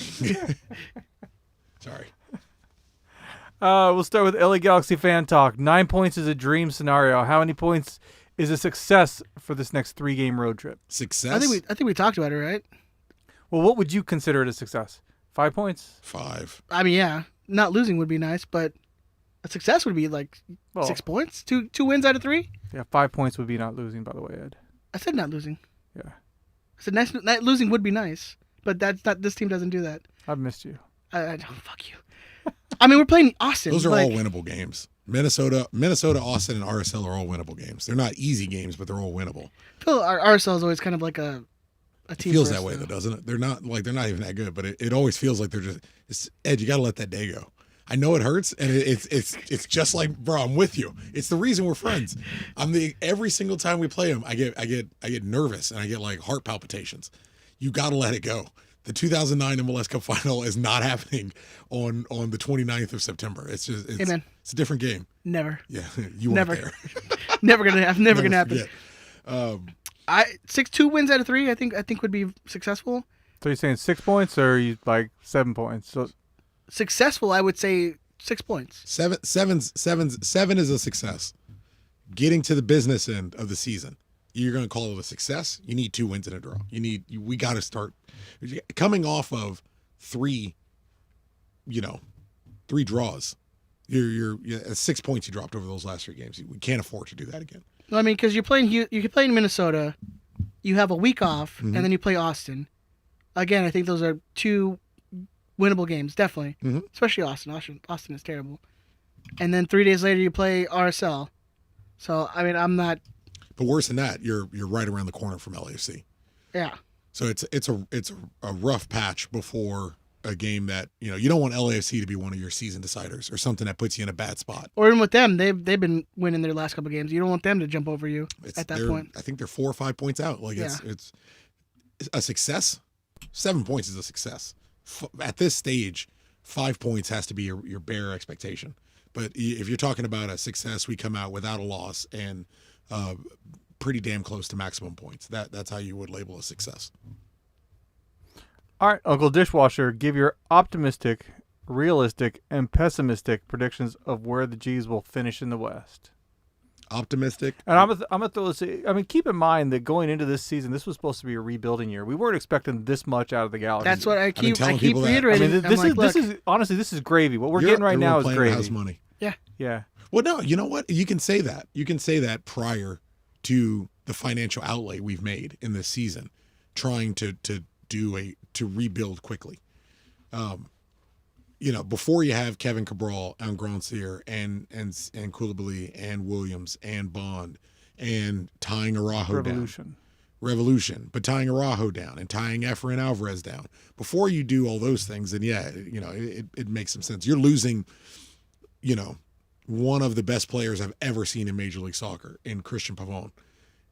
Sorry. We'll start with LA Galaxy fan talk. 9 points is a dream scenario. How many points is a success for this next 3-game road trip? Success? I think we talked about it, right? Well, what would you consider it a success? 5 points? 5. I mean, yeah, not losing would be nice, but a success would be like Well, 6 points, two wins out of 3. Yeah, 5 points would be not losing. By the way, Ed. I said not losing. Yeah, I said not losing would be nice, but that's not. This team doesn't do that. I've missed you. I don't fuck you. I mean, we're playing Austin. Those are like, all winnable games. Minnesota, Austin, and RSL are all winnable games. They're not easy games, but they're all winnable. I feel our RSL is always kind of like a team. It feels for that us, way, though. though, doesn't it? They're not even that good, but it always feels like they're just. Ed, you got to let that day go. I know it hurts, and it's just like, bro, I'm with you. It's the reason we're friends. Every single time we play them, I get nervous and I get like heart palpitations. You got to let it go. The 2009 MLS Cup final is not happening on the 29th of September. It's just Amen. It's a different game. Never. Yeah, you weren't Never. there. Never gonna happen. Never gonna happen. forget. 2 wins out of 3. I think would be successful. So you're saying 6 points, or are you like 7 points? So Successful, I would say 6 points. Seven is a success. Getting to the business end of the season, you're going to call it a success. You need 2 wins and a draw. We got to start coming off of 3 draws. You're at 6 points you dropped over those last 3 games. We can't afford to do that again. Well, I mean, because you're playing Minnesota, you have a week off, Mhm. and then you play Austin. Again, I think those are 2 winnable games, definitely. Mhm. Especially Austin is terrible. And then 3 days later, you play RSL. So I mean, I'm not. But worse than that, you're right around the corner from LAFC. Yeah. So it's a rough patch before a game that you don't want LAFC to be one of your season deciders or something that puts you in a bad spot. Or even with them, they've been winning their last couple of games. You don't want them to jump over you at that point. I think they're 4 or 5 points out. Like it's a success. 7 points is a success. At this stage, 5 points has to be your bare expectation. But if you're talking about a success, we come out without a loss and pretty damn close to maximum points. That's how you would label a success. All right, Uncle Dishwasher, give your optimistic, realistic, and pessimistic predictions of where the G's will finish in the West. Optimistic. And I'm gonna throw this. I mean, keep in mind that going into this season, this was supposed to be a rebuilding year. We weren't expecting this much out of the Galaxy. That's what I keep telling people that. reiterating. I mean, this is honestly, this is gravy. What we're getting right now is gravy. Has money. Yeah. Well, no, you know what? You can say that. You can say that prior to the financial outlay we've made in this season, trying to rebuild quickly. Before you have Kevin Cabral and Grandsir and Koulibaly and Williams and Bond and tying Araujo down. Revolution, but tying Araujo down and tying Efrain Alvarez down. Before you do all those things, then it makes some sense. You're losing, one of the best players I've ever seen in Major League Soccer in Christian Pavón,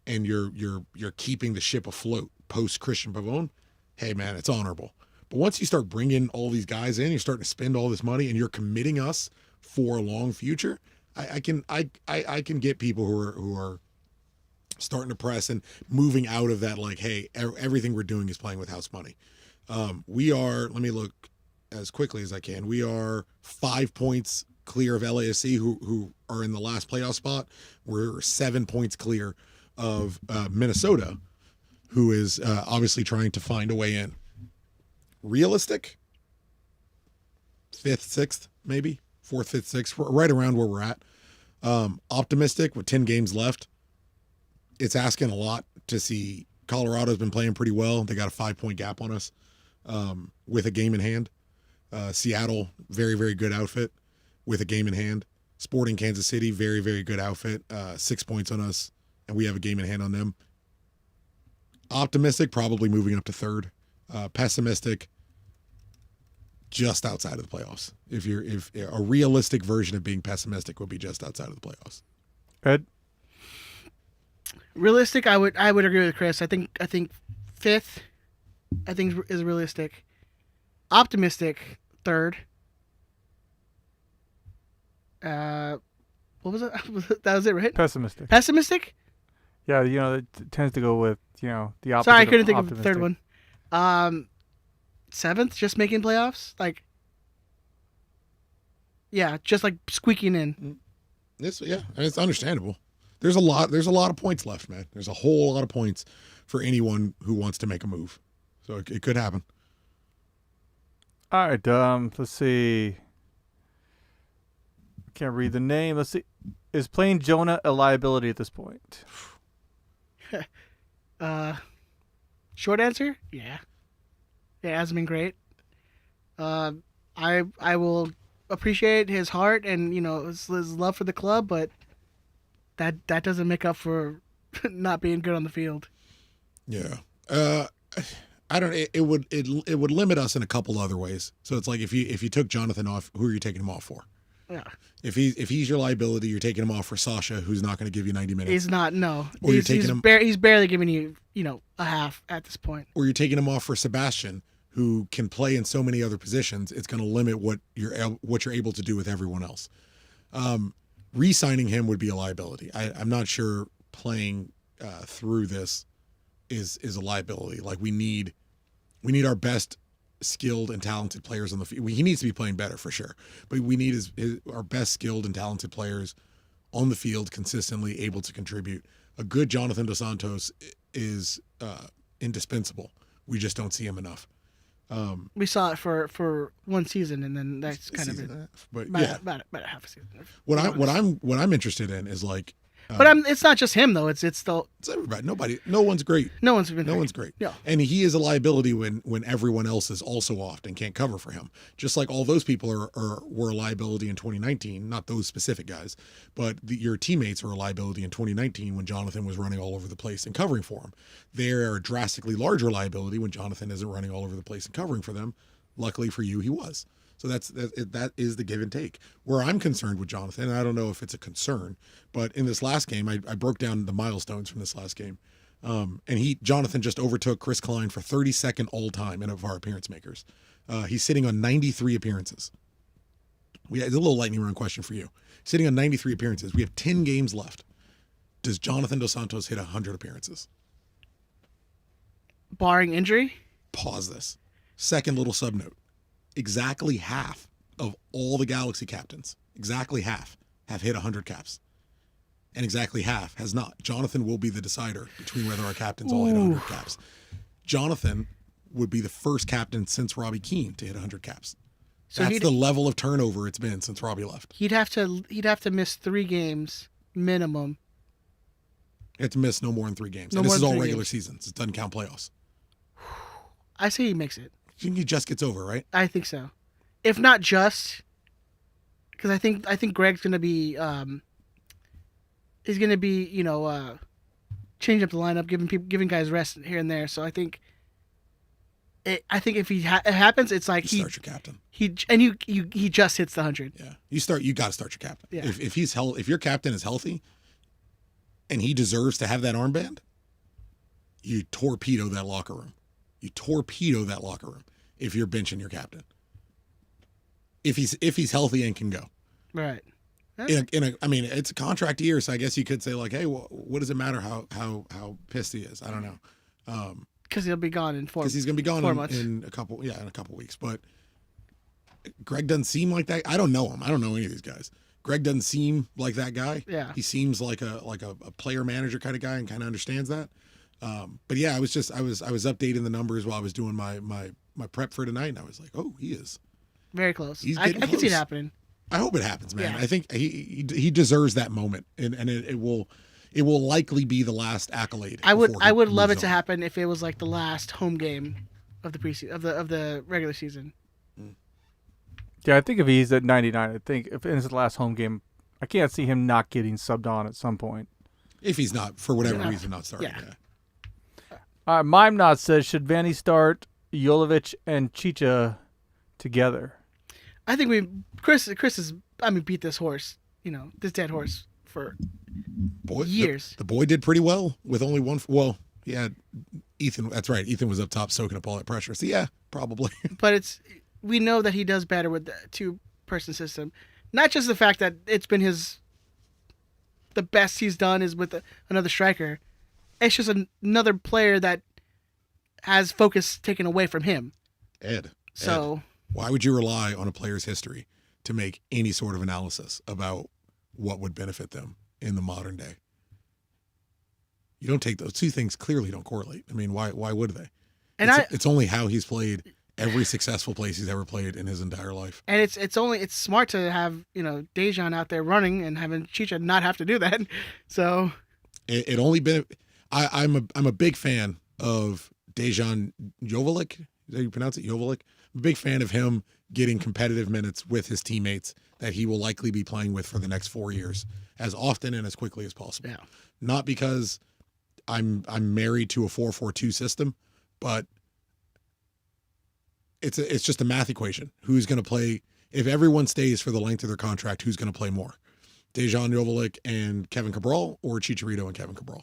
and you're keeping the ship afloat post Christian Pavón. Hey man, it's honorable. But once you start bringing all these guys in, you're starting to spend all this money, and you're committing us for a long future. I can get people who are starting to press and moving out of that, like, hey, everything we're doing is playing with house money. We are, let me look as quickly as I can. We are 5 points clear of LAFC, who are in the last playoff spot. We're 7 points clear of Minnesota, who is obviously trying to find a way in. Realistic? 5th, 6th, maybe 4th, 5th, 6th, right around where we're at. Optimistic with 10 games left. It's asking a lot to see. Colorado's been playing pretty well. They got a 5-point gap on us with a game in hand. Seattle, very, very good outfit with a game in hand. Sporting Kansas City, very, very good outfit. 6 points on us, and we have a game in hand on them. Optimistic, probably moving up to 3rd. Pessimistic, just outside of the playoffs. If a realistic version of being pessimistic would be just outside of the playoffs. Ed? Realistic, I would agree with Chris. I think 5th, I think is realistic. Optimistic, 3rd. What was it? That was it, right? Pessimistic. Pessimistic? Yeah, it tends to go with the opposite. Sorry, I couldn't think of the optimistic. 3rd one. 7th, just making playoffs, like, yeah, just like squeaking in. It's understandable. There's a lot of points left, man. There's a whole lot of points for anyone who wants to make a move, so it could happen. All right, let's see. I can't read the name. Let's see. Is playing Jonah a liability at this point? Short answer, yeah. It hasn't been great. I will appreciate his heart and his love for the club, but that doesn't make up for not being good on the field. Yeah. I don't. It would limit us in a couple other ways. So it's like if you took Jonathan off, who are you taking him off for? Yeah. If he's your liability, you're taking him off for Sasha, who's not going to give you 90 minutes. He's not. No. Or you're taking him. He's barely giving you a half at this point. Or you're taking him off for Sebastian, who can play in so many other positions. It's going to limit what you're able to do with everyone else. Re-signing him would be a liability. I'm not sure playing through this is a liability. Like we need our best skilled and talented players on the field. He needs to be playing better for sure, but we need our best skilled and talented players on the field consistently able to contribute. A good Jonathan Dos Santos is indispensable. We just don't see him enough. We saw it for one season, and then that's kind of it. But about half a season. What I'm interested in is like But it's not just him though. It's the It's everybody. No one's great. no one's been No one's great. Yeah. And he is a liability when everyone else is also off and can't cover for him. Just like all those people were a liability in 2019, not those specific guys, but your teammates are a liability in 2019 when Jonathan was running all over the place and covering for him. They're a drastically larger liability when Jonathan isn't running all over the place and covering for them. Luckily for you, he was. So that is the give and take. Where I'm concerned with Jonathan, and I don't know if it's a concern, but in this last game, I broke down the milestones from this last game. And Jonathan just overtook Chris Klein for 32nd all time in of our appearance makers. He's sitting on 93 appearances. It's a little lightning round question for you. Sitting on 93 appearances. We have 10 games left. Does Jonathan Dos Santos hit 100 appearances? barring injury. Pause this. Second little subnote. Exactly half of all the Galaxy captains, exactly half, have hit 100 caps. And exactly half has not. Jonathan will be the decider between whether our captains all hit 100 caps. Jonathan would be the first captain since Robbie Keane to hit 100 caps. So that's the level of turnover it's been since Robbie left. He'd have to miss 3 games minimum. He had to miss no more than 3 games. And this is all regular seasons. It doesn't count playoffs. I say he makes it. You think he just gets over, right? I think so. If not just, because I think Greg's gonna be changing up the lineup, giving guys rest here and there. So I think if it happens, it's like you start your captain. He just hits the 100. Yeah, you got to start your captain. Yeah. If your captain is healthy, and he deserves to have that armband, you torpedo that locker room. If you're benching your captain. If he's healthy and can go. Right. I mean, it's a contract year, so I guess you could say like, hey, well, what does it matter how pissed he is? I don't know. Because he'll be gone in 4 months. Because he's going to be gone in a couple weeks. But Greg doesn't seem like that. I don't know him. I don't know any of these guys. Greg doesn't seem like that guy. Yeah. He seems like a player manager kind of guy and kind of understands that. But yeah, I was updating the numbers while I was doing my prep for tonight, and I was like, oh, he is very close. I can see it happening. I hope it happens, man. Yeah. I think he deserves that moment, and it will likely be the last accolade. I would love it to happen if it was like the last home game of the preseason of the regular season. Yeah, I think if he's at 99, I think if it's his last home game, I can't see him not getting subbed on at some point. If he's not, for whatever reason, not starting. Yeah. Mime Not says, should Vanny start Jovic and Chicha together? I think Chris is beat this horse, this dead horse for years. The boy did pretty well with only one. Well, he had Ethan. That's right. Ethan was up top soaking up all that pressure. So yeah, probably. But we know that he does better with the 2-person system. Not just the fact that it's been the best he's done is with another striker. It's just another player that has focus taken away from him. Ed. Why would you rely on a player's history to make any sort of analysis about what would benefit them in the modern day? You don't take those two things, clearly don't correlate. I mean, why would they? And it's only how he's played every successful place he's ever played in his entire life. And it's smart to have, Dejan out there running and having Chicha not have to do that. So it only been I'm a big fan of Dejan Jovic. Is that how you pronounce it? Jovic? I'm a big fan of him getting competitive minutes with his teammates that he will likely be playing with for the next 4 years as often and as quickly as possible. Yeah. Not because I'm married to a 4-4-2 system, but it's just a math equation. Who's going to play? If everyone stays for the length of their contract, who's going to play more? Dejan Jovic and Kevin Cabral, or Chicharito and Kevin Cabral?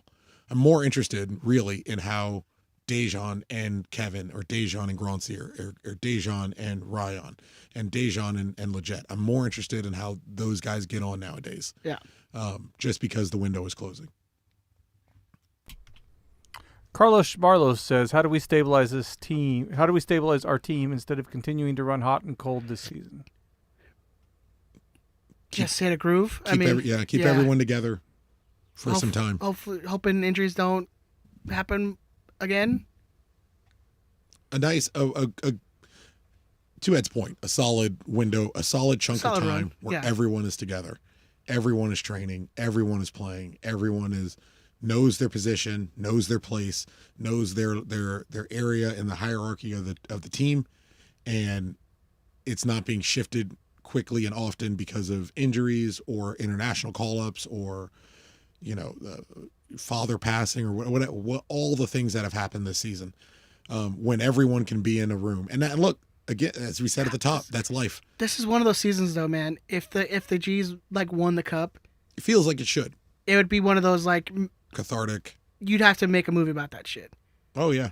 I'm more interested really in how Dejan and Kevin, or Dejan and Grandsir, or Dejan and Ryan, and Dejan and Leggett. I'm more interested in how those guys get on nowadays. Yeah. Just because the window is closing. Carlos Barlos says, how do we stabilize this team? How do we stabilize our team instead of continuing to run hot and cold this season? Just hit a groove. Keep everyone together for some time. Hopefully, hoping injuries don't happen again. A nice, to Ed's point, a solid window, a solid chunk of time where everyone is together. everyone is training, everyone is playing, everyone knows their position, knows their place, knows their area in the hierarchy of the team, and it's not being shifted quickly and often because of injuries or international call-ups or father passing or what all the things that have happened this season. When everyone can be in a room, and look again, as we said at the top, that's life. This is one of those seasons, though, man. If the G's like won the cup, It feels like it should. it would be one of those like Cathartic. you'd have to make a movie about that shit. Oh yeah.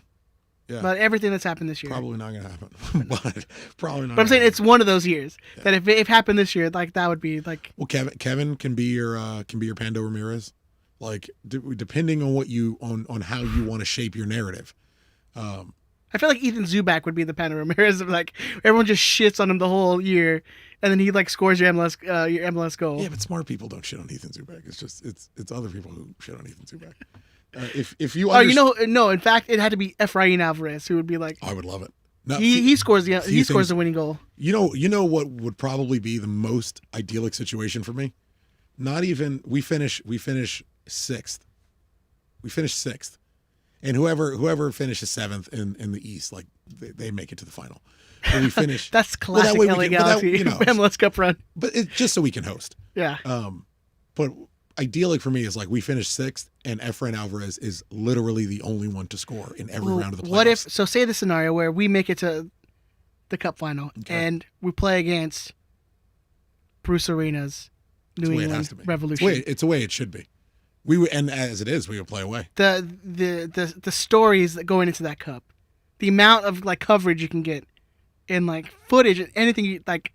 Yeah. But everything that's happened this year, Probably not gonna happen. But probably not. But I'm saying gonna it's one of those years that if it happened this year, like that would be like. Well, Kevin can be your Pando Ramirez, like depending on what you on how you want to shape your narrative. I feel like Ethan Zubak would be the Panda Ramirez of like everyone just shits on him the whole year, and then he like scores your MLS goal. Yeah, but smart people don't shit on Ethan Zubak. It's just it's other people who shit on Ethan Zubak. If you no, in fact, it had to be Efrain Alvarez who would be like. I would love it. No, he scores the winning goal. You know what would probably be the most idyllic situation for me? Not even we finish sixth. We finished sixth. And whoever finishes seventh in the East, like they make it to the final. And we finish. That's classic LA Galaxy MLS Cup run. But it's just so we can host. Yeah. But idyllic for me is like we finished sixth, and Efrain Alvarez is literally the only one to score in every round of the playoffs. What if? So say the scenario where we make it to the Cup final, and we play against Bruce Arena's New England Revolution. It's the way it should be. And as it is, we would play away. The stories that going into that cup, the amount of like coverage you can get, and like footage, anything you like,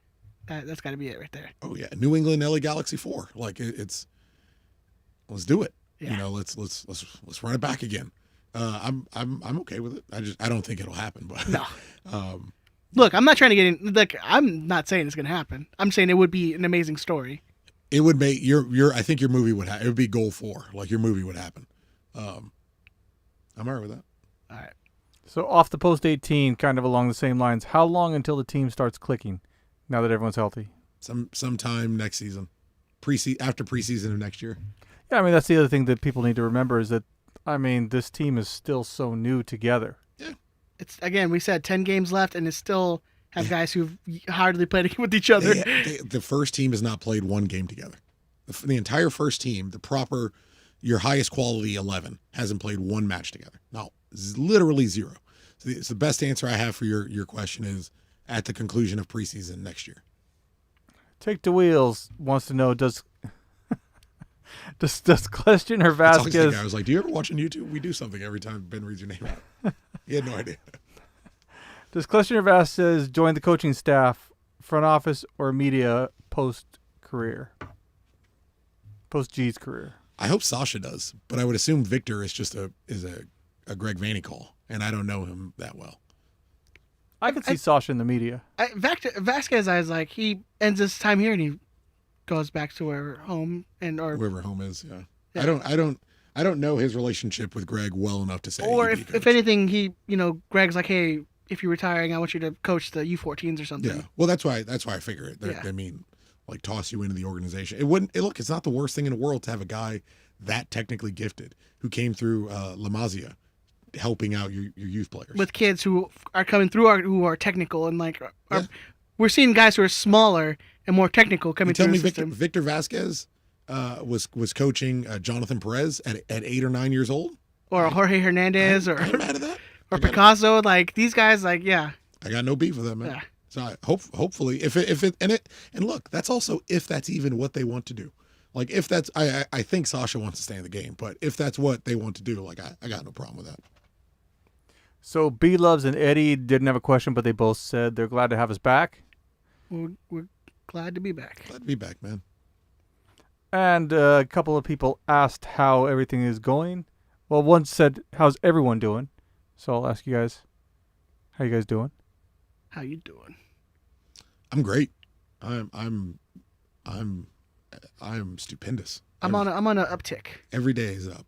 that's got to be it right there. Oh yeah, New England LA Galaxy 4. Like it's, let's do it. Yeah. Let's run it back again. I'm okay with it. I don't think it'll happen, but no. Look, I'm not trying to get in. Like I'm not saying it's gonna happen. I'm saying it would be an amazing story. It would make I think your movie would it would be goal 4. Like your movie would happen. I'm all right with that. All right. So off the post 18, kind of along the same lines, how long until the team starts clicking now that everyone's healthy? Sometime next season. After preseason of next year. Yeah, I mean, that's the other thing that people need to remember is that, I mean, this team is still so new together. Yeah. It's, again, we said 10 games left, and it's still have guys who've hardly played with each other. The first team has not played one game together. The entire first team, your highest quality 11, hasn't played one match together. No, literally zero. So the best answer I have for your question is at the conclusion of preseason next year. Take the Wheels wants to know, does Question or Vasquez... I was like, do you ever watch on YouTube? We do something every time Ben reads your name out. He had no idea. Does Question or Vasquez join the coaching staff, front office, or media post-career? Post-G's career? I hope Sasha does, but I would assume Victor is just a Greg Vanny call, and I don't know him that well. I could see Sasha in the media. Vasquez, I was like, he ends his time here and he goes back to wherever home wherever home is. Yeah. I don't know his relationship with Greg well enough to say. Or if anything, Greg's like, hey, if you're retiring, I want you to coach the U14s or something. Yeah. Well, that's why I figure it. They mean like toss you into the organization. Look, it's not the worst thing in the world to have a guy that technically gifted who came through La Masia helping out your youth players with kids who are coming through who are technical and we're seeing guys who are smaller and more technical coming through the system. Victor Vasquez was coaching Jonathan Perez at 8 or 9 years old, or Jorge Hernandez, I'm mad at that. Or Picasso. Like these guys, I got no beef with them, man. Yeah. So hopefully if it and look, that's also if that's even what they want to do. Like if that's I think Sasha wants to stay in the game, but if that's what they want to do, like I got no problem with that. So B Loves and Eddie didn't have a question, but they both said they're glad to have us back. We're glad to be back. Glad to be back, man. And a couple of people asked how everything is going. Well, one said, "How's everyone doing?" So I'll ask you guys, how you guys doing? How you doing? I'm great. I'm stupendous. I'm on an uptick. Every day is up.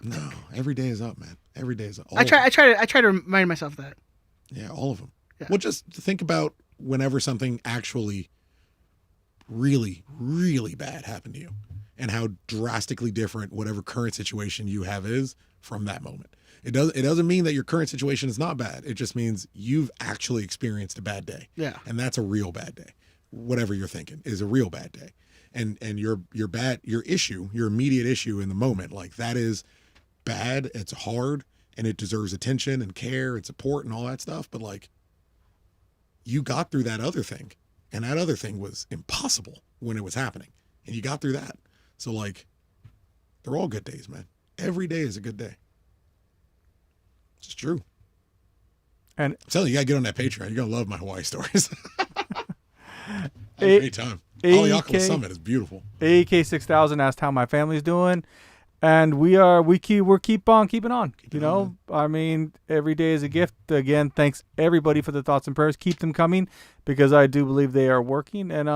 No, every day is up, man. Every day is up. I try to remind myself that. Yeah, all of them. Yeah. Well, just think about whenever something actually really, really bad happened to you, and how drastically different whatever current situation you have is from that moment. It doesn't mean that your current situation is not bad. It just means you've actually experienced a bad day. Yeah. And that's a real bad day. Whatever you're thinking is a real bad day. And your issue, your immediate issue in the moment, like that is bad, it's hard, and it deserves attention and care and support and all that stuff. But like, you got through that other thing, and that other thing was impossible when it was happening. And you got through that. So like, they're all good days, man. Every day is a good day. It's true. And I'm telling you, you gotta get on that Patreon. You're gonna love my Hawaii stories. Have a great time. Haleakala Summit is beautiful. AEK 6000 asked how my family's doing, and we keep on keeping on. I mean, every day is a gift. Again, thanks everybody for the thoughts and prayers. Keep them coming, because I do believe they are working, and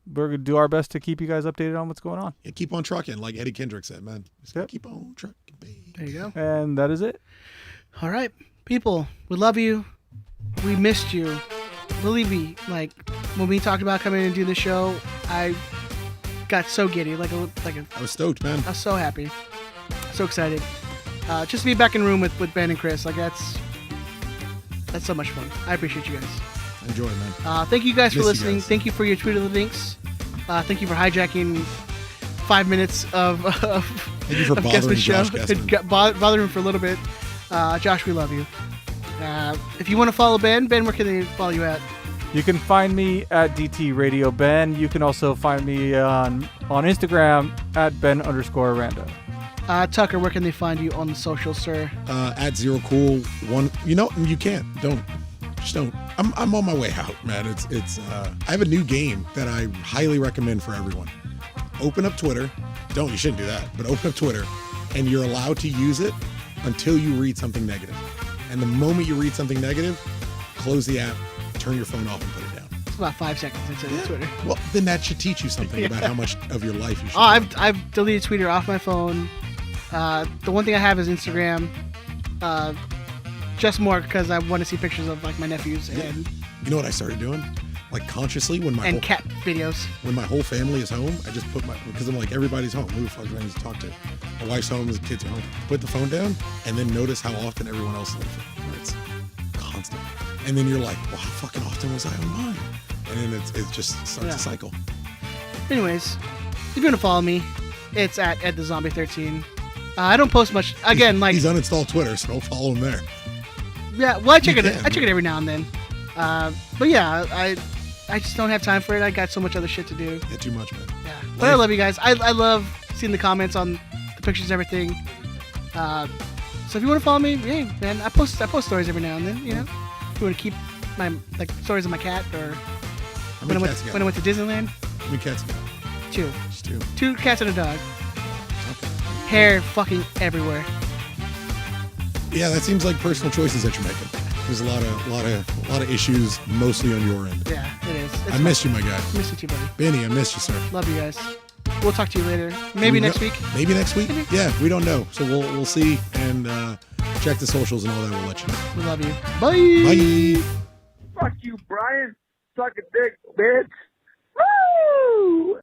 we're gonna do our best to keep you guys updated on what's going on. Yeah, keep on trucking, like Eddie Kendrick said, man. Just keep on trucking, baby. There you go. And that is it. All right, people, we love you. We missed you. Believe me, like when we talked about coming in and do the show, I got so giddy, I was stoked, man. I was so happy, so excited. Just to be back in the room with Ben and Chris, like that's so much fun. I appreciate you guys. Enjoy, man. Thank you guys for Miss you listening. guys. Thank you for your Twitter links. Thank you for hijacking 5 minutes of Thank you for of bothering Guessman show. Josh Guessman. Bothering him for a little bit. Josh, we love you. If you want to follow Ben, where can they follow you at? You can find me at DT Radio Ben. You can also find me on Instagram at Ben_Randa. Tucker, where can they find you on the social, sir? At ZeroCool1. You know, you can't. Just don't. I'm on my way out, man. It's I have a new game that I highly recommend for everyone. Open up Twitter. You shouldn't do that, but open up Twitter, and you're allowed to use it until you read something negative. And the moment you read something negative, close the app, turn your phone off, and put it down. It's about 5 seconds into Twitter. Well, then that should teach you something about how much of your life you should. I've deleted Twitter off my phone. The one thing I have is Instagram. Just more because I want to see pictures of like my nephews and you know what I started doing? Like consciously when my cat videos. When my whole family is home, I just put because I'm like, everybody's home. Who the fuck do I need to talk to? My wife's home, the kids are home. Put the phone down and then notice how often everyone else is on the phone. Where it's constant. And then you're like, well, how fucking often was I on mine? And then it just starts a cycle. Anyways, if you want to follow me, it's at EdTheZombie13. I don't post much. Again, he's uninstalled Twitter, so don't follow him there. Yeah, well, I check it every now and then. But yeah, I just don't have time for it. I got so much other shit to do. Yeah, too much, man. Yeah, but I love you guys. I love seeing the comments on the pictures and everything. So if you want to follow me, hey man, I post stories every now and then. You know, if you want to keep my stories of my cat or when I went to Disneyland. How many cats you got? 2. Just 2. 2 cats and a dog. Okay. Hair fucking everywhere. Yeah, that seems like personal choices that you're making. There's a lot of issues, mostly on your end. Yeah, it is. I miss you, my guy. Miss you too, buddy. Benny, I miss you, sir. Love you guys. We'll talk to you later. Maybe next week. Maybe next week. Maybe. Yeah, we don't know. So we'll see and check the socials and all that. We'll let you know. We love you. Bye. Fuck you, Brian. Suck a dick, bitch. Woo!